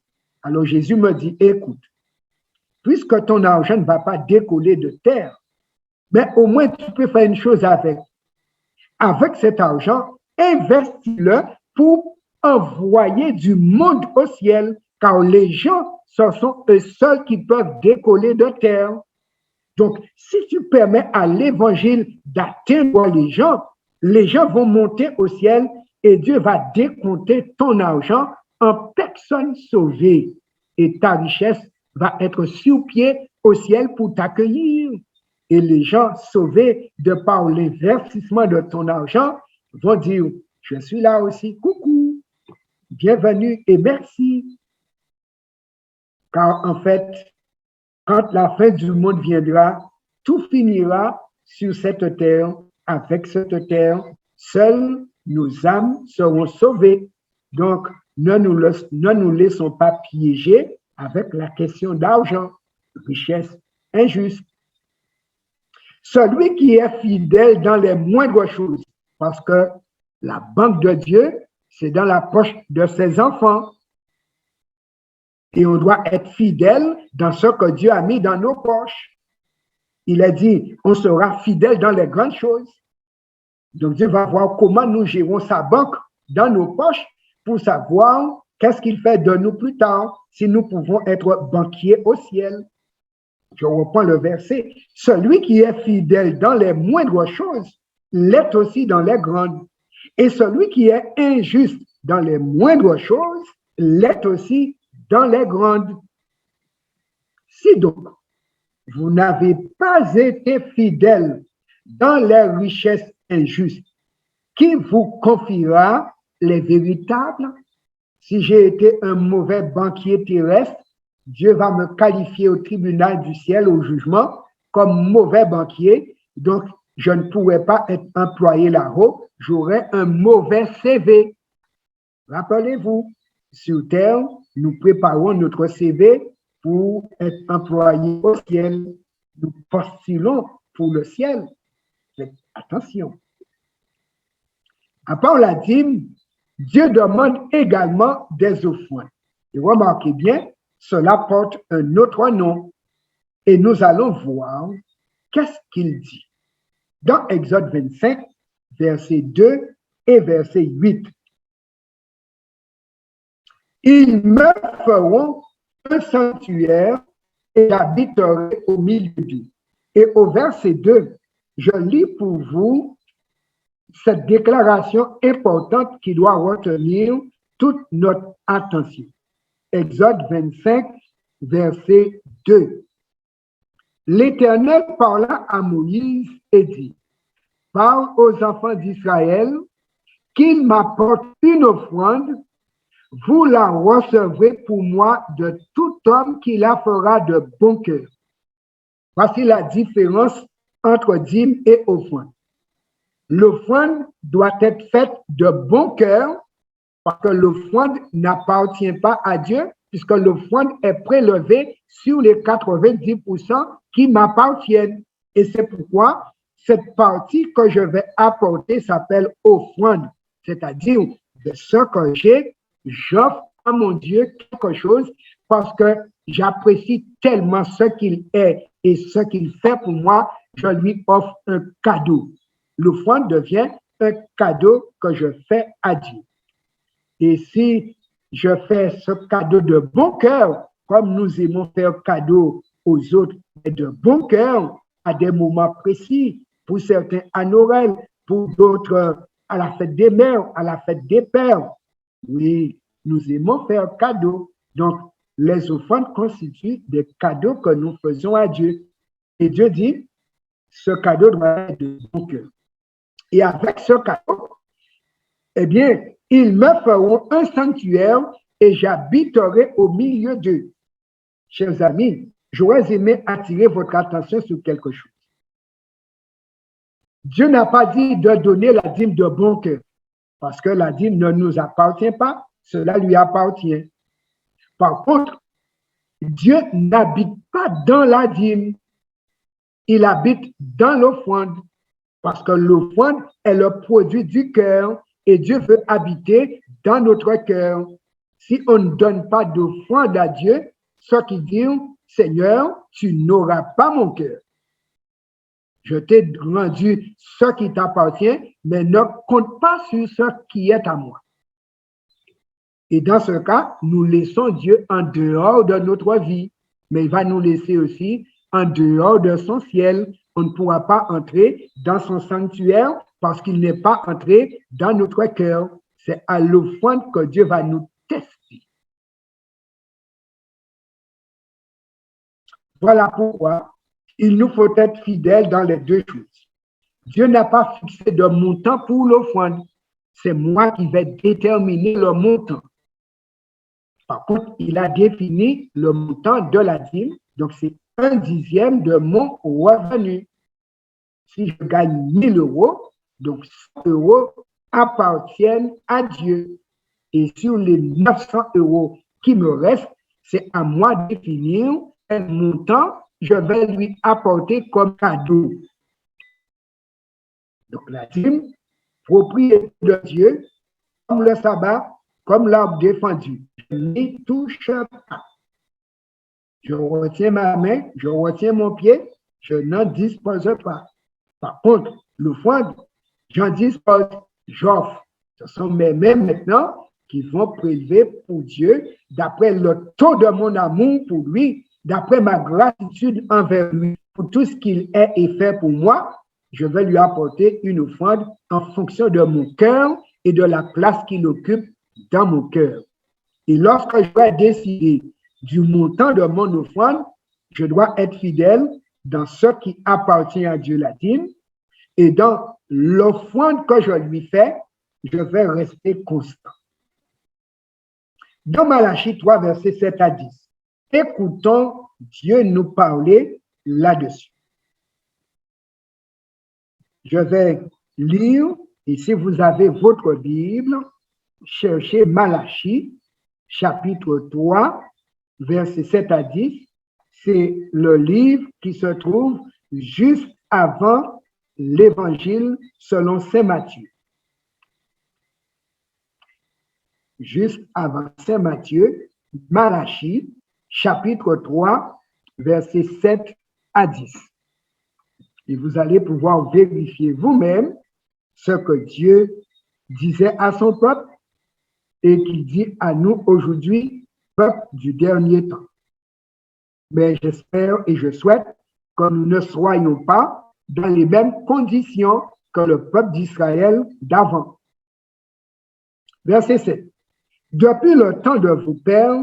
Alors, Jésus me dit, écoute, puisque ton argent ne va pas décoller de terre, mais au moins tu peux faire une chose avec. Avec cet argent, investis-le pour envoyer du monde au ciel, car les gens, ce sont eux seuls qui peuvent décoller de terre. Donc, si tu permets à l'évangile d'atteindre les gens vont monter au ciel et Dieu va décompter ton argent en personnes sauvées. Et ta richesse va être sur pied au ciel pour t'accueillir. Et les gens sauvés de par l'investissement de ton argent vont dire, je suis là aussi, coucou, bienvenue et merci. Car en fait, quand la fin du monde viendra, tout finira sur cette terre. Avec cette terre, seules nos âmes seront sauvées. Donc, ne nous laissons pas piéger avec la question d'argent, richesse injuste. Celui qui est fidèle dans les moindres choses, parce que la banque de Dieu, c'est dans la poche de ses enfants. Et on doit être fidèle dans ce que Dieu a mis dans nos poches. Il a dit, on sera fidèle dans les grandes choses. Donc Dieu va voir comment nous gérons sa banque dans nos poches pour savoir qu'est-ce qu'il fait de nous plus tard, si nous pouvons être banquiers au ciel. Je reprends le verset. Celui qui est fidèle dans les moindres choses l'est aussi dans les grandes. Et celui qui est injuste dans les moindres choses l'est aussi dans les grandes. Si donc, vous n'avez pas été fidèle dans les richesses injustes, qui vous confiera les véritables? Si j'ai été un mauvais banquier terrestre, Dieu va me qualifier au tribunal du ciel, au jugement, comme mauvais banquier. Donc, je ne pourrais pas être employé là-haut. J'aurais un mauvais CV. Rappelez-vous, sur terre, nous préparons notre CV pour être employé au ciel. Nous postulons pour le ciel. Faites attention. À part la dîme, Dieu demande également des offrandes. Et remarquez bien, cela porte un autre nom. Et nous allons voir qu'est-ce qu'il dit. Dans Exode 25, verset 2 et verset 8. Ils me feront un sanctuaire et j'habiterai au milieu d'eux. Et au verset 2, je lis pour vous cette déclaration importante qui doit retenir toute notre attention. Exode 25, verset 2. L'Éternel parla à Moïse et dit, parle aux enfants d'Israël qu'il m'apporte une offrande, vous la recevrez pour moi de tout homme qui la fera de bon cœur. Voici la différence entre dîme et offrande. L'offrande doit être faite de bon cœur parce que l'offrande n'appartient pas à Dieu puisque l'offrande est prélevée sur les 90% qui m'appartiennent. Et c'est pourquoi cette partie que je vais apporter s'appelle offrande, c'est-à-dire de ce que j'ai, j'offre à mon Dieu quelque chose parce que j'apprécie tellement ce qu'il est et ce qu'il fait pour moi, je lui offre un cadeau. L'offrande devient un cadeau que je fais à Dieu. Et si je fais ce cadeau de bon cœur, comme nous aimons faire cadeau aux autres, et de bon cœur, à des moments précis, pour certains à Noël, pour d'autres à la fête des mères, à la fête des pères. Oui, nous aimons faire cadeau. Donc, les offrandes constituent des cadeaux que nous faisons à Dieu. Et Dieu dit, ce cadeau doit être de bon cœur. Et avec ce cadeau, eh bien, ils me feront un sanctuaire et j'habiterai au milieu d'eux. Chers amis, j'aurais aimé attirer votre attention sur quelque chose. Dieu n'a pas dit de donner la dîme de bon cœur, parce que la dîme ne nous appartient pas, cela lui appartient. Par contre, Dieu n'habite pas dans la dîme, il habite dans l'offrande, parce que l'offrande est le produit du cœur et Dieu veut habiter dans notre cœur. Si on ne donne pas d'offrande à Dieu, ce qui dit, Seigneur, tu n'auras pas mon cœur. Je t'ai rendu ce qui t'appartient, mais ne compte pas sur ce qui est à moi. Et dans ce cas, nous laissons Dieu en dehors de notre vie, mais il va nous laisser aussi en dehors de son ciel. On ne pourra pas entrer dans son sanctuaire parce qu'il n'est pas entré dans notre cœur. C'est à l'offrande que Dieu va nous tester. Voilà pourquoi il nous faut être fidèles dans les deux choses. Dieu n'a pas fixé de montant pour l'offrande. C'est moi qui vais déterminer le montant. Par contre, il a défini le montant de la dîme. Donc, c'est 1/10 de mon revenu. Si je gagne 1 000 euros, donc 100 euros appartiennent à Dieu. Et sur les 900 euros qui me restent, c'est à moi de définir un montant je vais lui apporter comme cadeau. Donc la dîme, propriété de Dieu, comme le sabbat, comme l'arbre défendu. Je n'y touche pas. Je retiens ma main, je retiens mon pied, je n'en dispose pas. Par contre, l'offrande, j'en dispose, j'offre. Ce sont mes mains maintenant qui vont prélever pour Dieu d'après le taux de mon amour pour lui, d'après ma gratitude envers lui, pour tout ce qu'il est et fait pour moi. Je vais lui apporter une offrande en fonction de mon cœur et de la place qu'il occupe dans mon cœur. Et lorsque je vais décider du montant de mon offrande, je dois être fidèle dans ce qui appartient à Dieu, la dîme, et dans l'offrande que je lui fais, je vais rester constant. Dans Malachie 3, versets 7 à 10, écoutons Dieu nous parler là-dessus. Je vais lire, et si vous avez votre Bible, cherchez Malachie, chapitre 3, versets 7 à 10. C'est le livre qui se trouve juste avant l'Évangile selon Saint Matthieu. Juste avant Saint Matthieu, Malachie, chapitre 3, versets 7 à 10. Et vous allez pouvoir vérifier vous-même ce que Dieu disait à son peuple et qu'il dit à nous aujourd'hui, peuple du dernier temps. Mais j'espère et je souhaite que nous ne soyons pas dans les mêmes conditions que le peuple d'Israël d'avant. Verset 7. Depuis le temps de vos pères,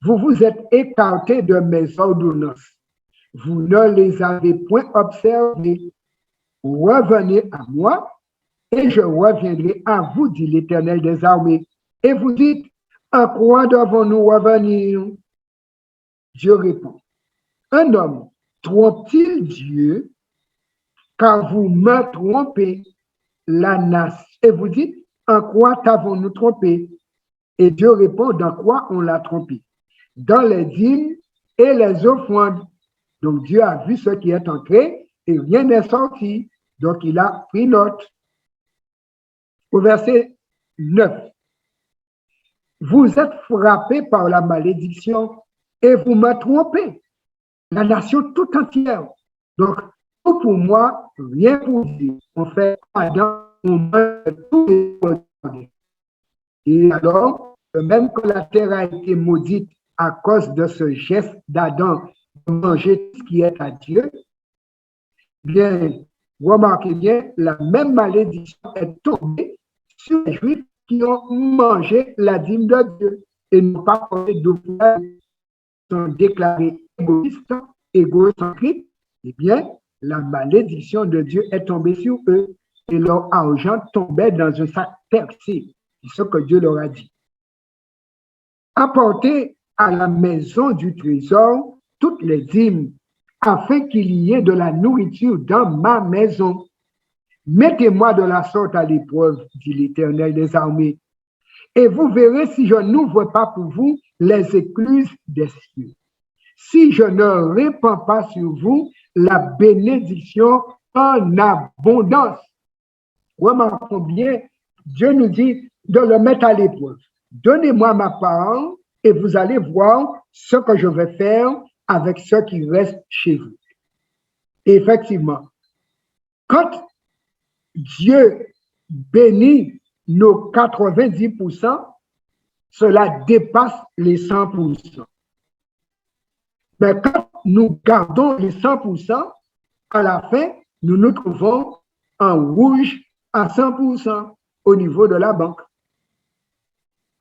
vous vous êtes écartés de mes ordonnances. Vous ne les avez point observées. Revenez à moi et je reviendrai à vous, dit l'Éternel des armées. Et vous dites, à quoi devons-nous revenir? Dieu répond, un homme trompe-t-il Dieu, car vous me trompez la nation? Et vous dites, en quoi t'avons-nous trompé? Et Dieu répond, dans quoi on l'a trompé? Dans les dîmes et les offrandes. Donc Dieu a vu ce qui est entré et rien n'est sorti. Donc il a pris note. Au verset 9. Vous êtes frappés par la malédiction et vous me trompez, la nation tout entière. Donc, tout pour moi, rien pour vous. On fait Adam, on mange tous les produits. Et alors, même que la terre a été maudite à cause de ce geste d'Adam de manger ce qui est à Dieu, bien, remarquez bien, la même malédiction est tombée sur les Juifs qui ont mangé la dîme de Dieu et n'ont pas parlé d'offrande, sont déclarés égoïstes, égocentriques. Eh bien, la malédiction de Dieu est tombée sur eux et leur argent tombait dans un sac percé. C'est ce que Dieu leur a dit. Apportez à la maison du trésor toutes les dîmes, afin qu'il y ait de la nourriture dans ma maison. Mettez-moi de la sorte à l'épreuve, dit l'Éternel des armées, et vous verrez si je n'ouvre pas pour vous les écluses des cieux. Si je ne répands pas sur vous la bénédiction en abondance. Remarquons bien, Dieu nous dit de le mettre à l'épreuve. Donnez-moi ma parole et vous allez voir ce que je vais faire avec ceux qui restent chez vous. Et effectivement, quand Dieu bénit nos 90%, cela dépasse les 100%. Mais quand nous gardons les 100%, à la fin, nous nous trouvons en rouge à 100% au niveau de la banque.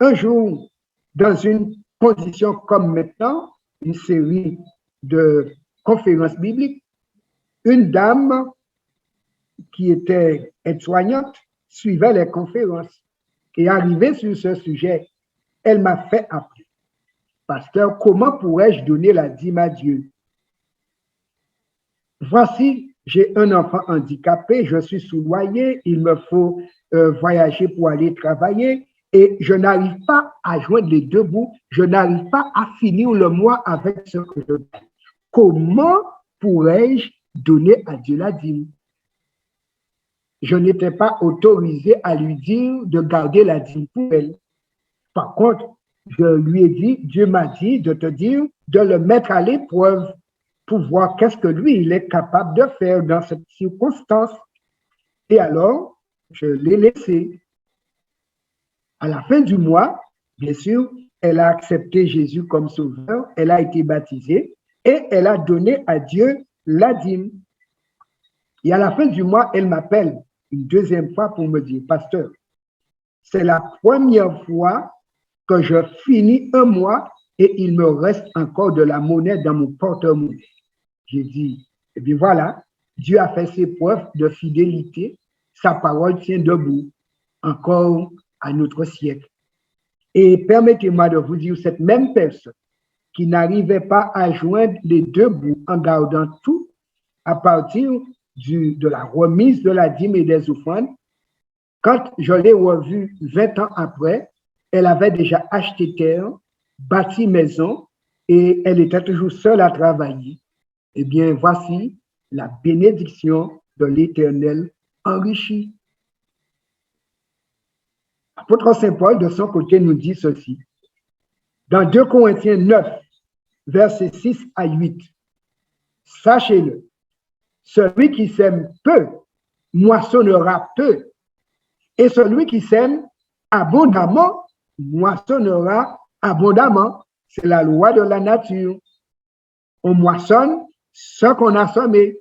Un jour, dans une condition comme maintenant, une série de conférences bibliques, une dame qui était aide-soignante suivait les conférences et arrivée sur ce sujet, elle m'a fait appeler. Pasteur, comment pourrais-je donner la dîme à Dieu? Voici, j'ai un enfant handicapé, je suis sous-loyer, il me faut voyager pour aller travailler et je n'arrive pas à joindre les deux bouts, je n'arrive pas à finir le mois avec ce que je gagne. Comment pourrais-je donner à Dieu la dîme? Je n'étais pas autorisé à lui dire de garder la dîme pour elle. Par contre, je lui ai dit, Dieu m'a dit de te dire de le mettre à l'épreuve pour voir qu'est-ce que lui, il est capable de faire dans cette circonstance. Et alors, je l'ai laissé. À la fin du mois, bien sûr, elle a accepté Jésus comme sauveur, elle a été baptisée et elle a donné à Dieu la dîme. Et à la fin du mois, elle m'appelle une deuxième fois pour me dire, pasteur, c'est la première fois que je finis un mois et il me reste encore de la monnaie dans mon porte-monnaie. J'ai dit, eh bien voilà, Dieu a fait ses preuves de fidélité, sa parole tient debout, encore à notre siècle. Et permettez-moi de vous dire, cette même personne qui n'arrivait pas à joindre les deux bouts en gardant tout, à partir de la remise de la dîme et des offrandes, quand je l'ai revue 20 ans après, elle avait déjà acheté terre, bâti maison et elle était toujours seule à travailler. Eh bien, voici la bénédiction de l'Éternel enrichie. L'apôtre Saint Paul, de son côté, nous dit ceci. Dans 2 Corinthiens 9, versets 6 à 8, sachez-le, celui qui sème peu moissonnera peu, et celui qui sème abondamment moissonnera abondamment. C'est la loi de la nature. On moissonne ce qu'on a semé.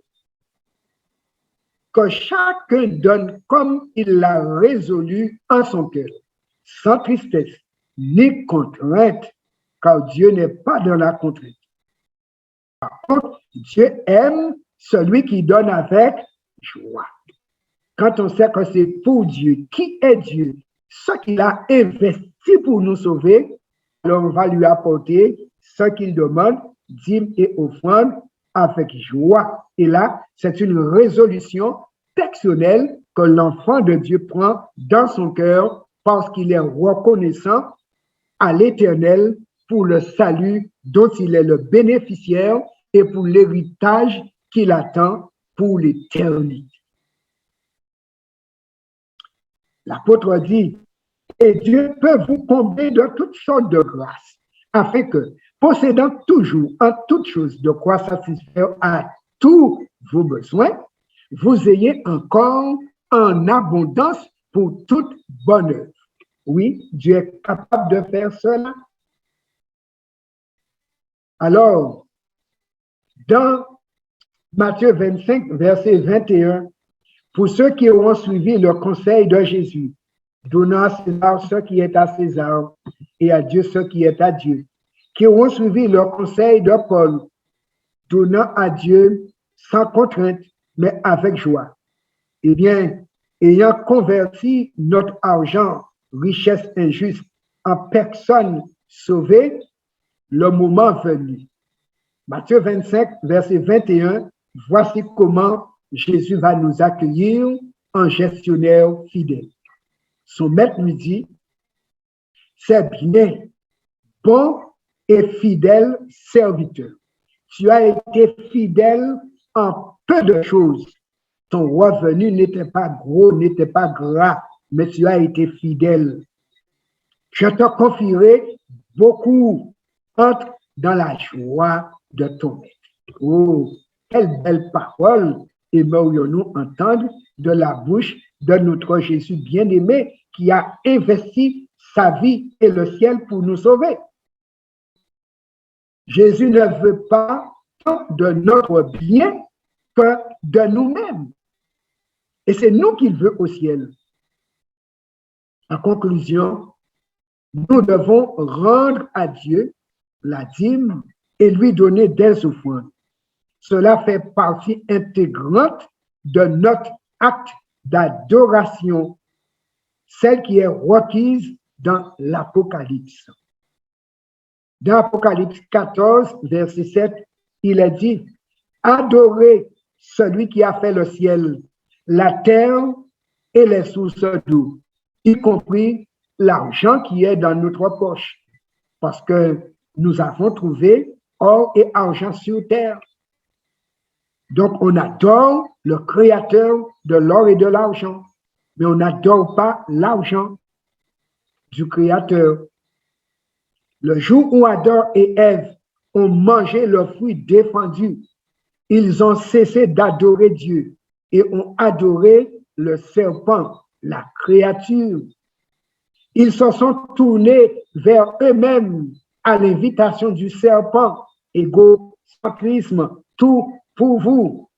Que chacun donne comme il l'a résolu en son cœur, sans tristesse ni contrainte, car Dieu n'est pas dans la contrainte. Par contre, Dieu aime celui qui donne avec joie. quand on sait que c'est pour Dieu, qui est Dieu, ce qu'il a investi pour nous sauver, alors on va lui apporter ce qu'il demande, dîmes et offrandes, avec joie. Et là, c'est une résolution personnelle que l'enfant de Dieu prend dans son cœur parce qu'il est reconnaissant à l'Éternel pour le salut dont il est le bénéficiaire et pour l'héritage qu'il attend pour l'éternité. L'apôtre dit, et Dieu peut vous combler de toutes sortes de grâces, afin que, possédant toujours en toutes choses de quoi satisfaire à tous vos besoins, vous ayez encore en abondance pour toute bonne œuvre. Oui, Dieu est capable de faire cela. Alors, dans Matthieu 25, verset 21, pour ceux qui auront suivi le conseil de Jésus, donnant à César ce qui est à César et à Dieu ce qui est à Dieu, qui auront suivi le conseil de Paul, donnant à Dieu sans contrainte, mais avec joie. Eh bien, ayant converti notre argent, richesse injuste, en personnes sauvées, le moment venu. Matthieu 25, verset 21, voici comment Jésus va nous accueillir en gestionnaire fidèle. Son maître lui dit, c'est bien, bon et fidèle serviteur. Tu as été fidèle en peu de choses. Ton revenu n'était pas gros, n'était pas gras, mais tu as été fidèle. Je te confierai beaucoup. Entre dans la joie de ton maître. Oh, quelle belle parole aimerions-nous entendre de la bouche de notre Jésus bien-aimé qui a investi sa vie et le ciel pour nous sauver. Jésus ne veut pas tant de notre bien que de nous-mêmes. Et c'est nous qu'il veut au ciel. En conclusion, nous devons rendre à Dieu la dîme et lui donner des offrandes. Cela fait partie intégrante de notre acte d'adoration, celle qui est requise dans l'Apocalypse. Dans l'Apocalypse 14, verset 7, il est dit, « Adorez celui qui a fait le ciel, la terre et les sources d'eau, y compris l'argent qui est dans notre poche, parce que nous avons trouvé or et argent sur terre. » Donc, on adore le créateur de l'or et de l'argent, mais on n'adore pas l'argent du créateur. Le jour où Adam et Ève ont mangé le fruit défendu, ils ont cessé d'adorer Dieu et ont adoré le serpent, la créature. Ils se sont tournés vers eux-mêmes à l'invitation du serpent, égocentrisme, tout pour vous.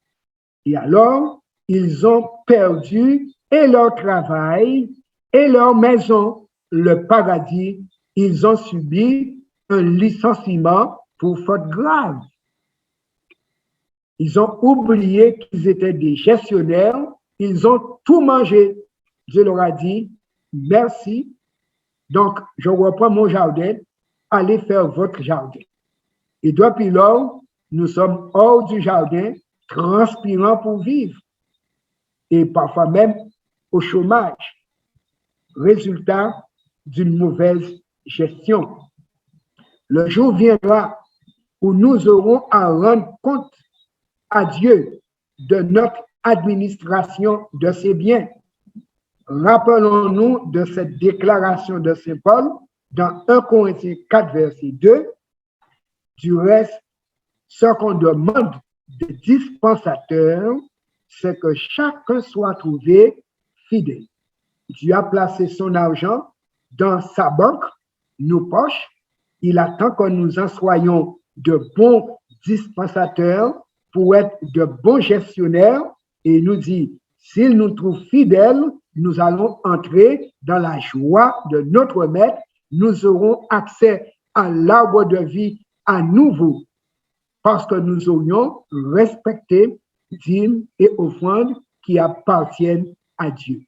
Et alors, ils ont perdu et leur travail et leur maison, le paradis. Ils ont subi un licenciement pour faute grave. Ils ont oublié qu'ils étaient des gestionnaires. Ils ont tout mangé. Dieu leur a dit, merci. Donc, je reprends mon jardin. Allez faire votre jardin. Et depuis lors, nous sommes hors du jardin, transpirant pour vivre. Et parfois même au chômage. Résultat d'une mauvaise gestion. Le jour viendra où nous aurons à rendre compte à Dieu de notre administration de ses biens. Rappelons-nous de cette déclaration de Saint Paul dans 1 Corinthiens 4, verset 2. Du reste, ce qu'on demande des dispensateurs, c'est que chacun soit trouvé fidèle. Dieu a placé son argent dans sa banque, nos poches. Il attend que nous en soyons de bons dispensateurs pour être de bons gestionnaires et il nous dit, s'il nous trouve fidèles, nous allons entrer dans la joie de notre maître. Nous aurons accès à l'arbre de vie à nouveau parce que nous aurions respecté dîmes et offrandes qui appartiennent à Dieu.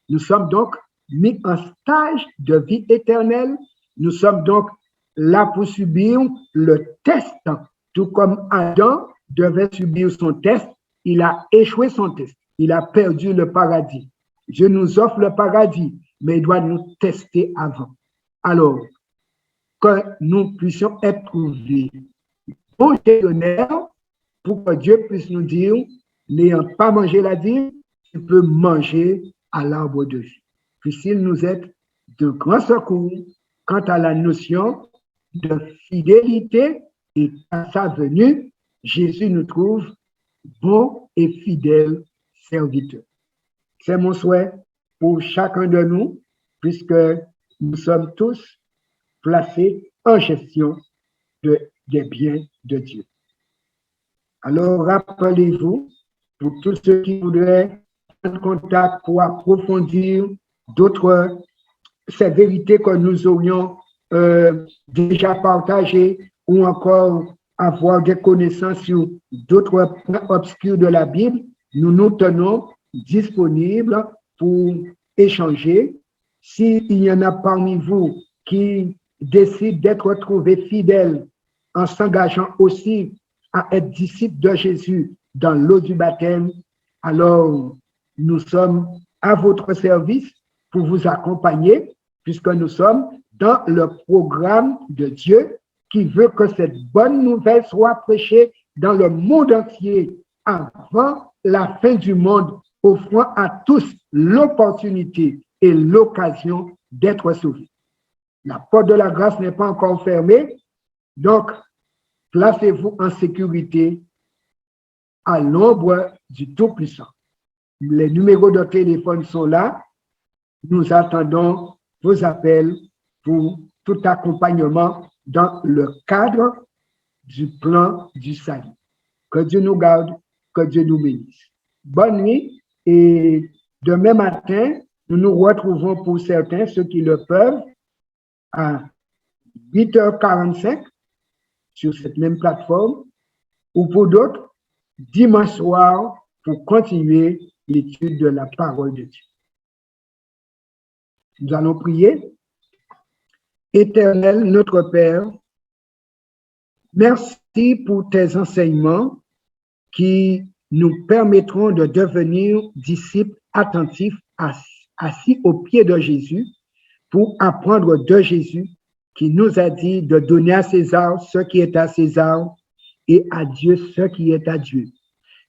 Nous sommes donc mis en stage de vie éternelle. Nous sommes donc là pour subir le test, tout comme Adam devait subir son test. Il a échoué son test. Il a perdu le paradis. Dieu nous offre le paradis, mais il doit nous tester avant. Alors, que nous puissions être trouvés bons gestionnaires pour que Dieu puisse nous dire, n'ayant pas mangé la dîme, tu peux manger à l'arbre de vie. Puisse-t-il nous être de grand secours quant à la notion de fidélité et à sa venue, Jésus nous trouve bons et fidèles serviteurs. C'est mon souhait pour chacun de nous, puisque nous sommes tous placés en gestion des biens de Dieu. Alors, rappelez-vous, pour tous ceux qui voudraient prendre contact pour approfondir d'autres, ces vérités que nous aurions déjà partagées ou encore avoir des connaissances sur d'autres points obscurs de la Bible, nous nous tenons disponibles pour échanger. S'il y en a parmi vous qui décident d'être trouvés fidèles en s'engageant aussi à être disciples de Jésus dans l'eau du baptême, alors nous sommes à votre service pour vous accompagner, puisque nous sommes dans le programme de Dieu qui veut que cette bonne nouvelle soit prêchée dans le monde entier avant la fin du monde, offrant à tous l'opportunité et l'occasion d'être sauvés. La porte de la grâce n'est pas encore fermée, donc placez-vous en sécurité à l'ombre du Tout-Puissant. Les numéros de téléphone sont là. Nous attendons vos appels pour tout accompagnement dans le cadre du plan du salut. Que Dieu nous garde, que Dieu nous bénisse. Bonne nuit et demain matin, nous nous retrouvons pour certains, ceux qui le peuvent, à 8h45 sur cette même plateforme, ou pour d'autres, dimanche soir pour continuer l'étude de la parole de Dieu. Nous allons prier. Éternel, notre Père, merci pour tes enseignements qui nous permettront de devenir disciples attentifs assis aux pieds de Jésus pour apprendre de Jésus qui nous a dit de donner à César ce qui est à César et à Dieu ce qui est à Dieu.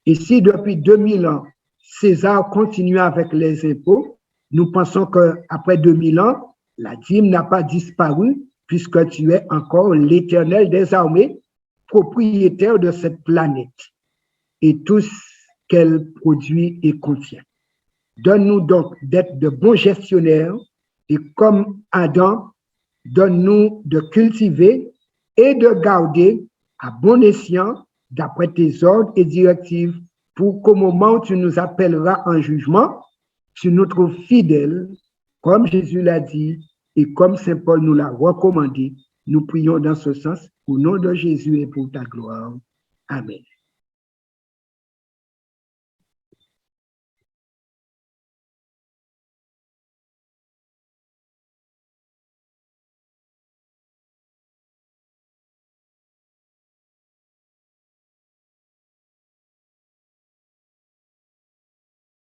Et si depuis 2000 ans, César continue avec les impôts, nous pensons qu'après 2000 ans, la dîme n'a pas disparu puisque tu es encore l'Éternel des armées, propriétaire de cette planète et tout ce qu'elle produit et contient. Donne-nous donc d'être de bons gestionnaires et comme Adam, donne-nous de cultiver et de garder à bon escient d'après tes ordres et directives pour qu'au moment où tu nous appelleras en jugement, tu nous trouves fidèles, comme Jésus l'a dit et comme Saint Paul nous l'a recommandé. Nous prions dans ce sens au nom de Jésus et pour ta gloire. Amen.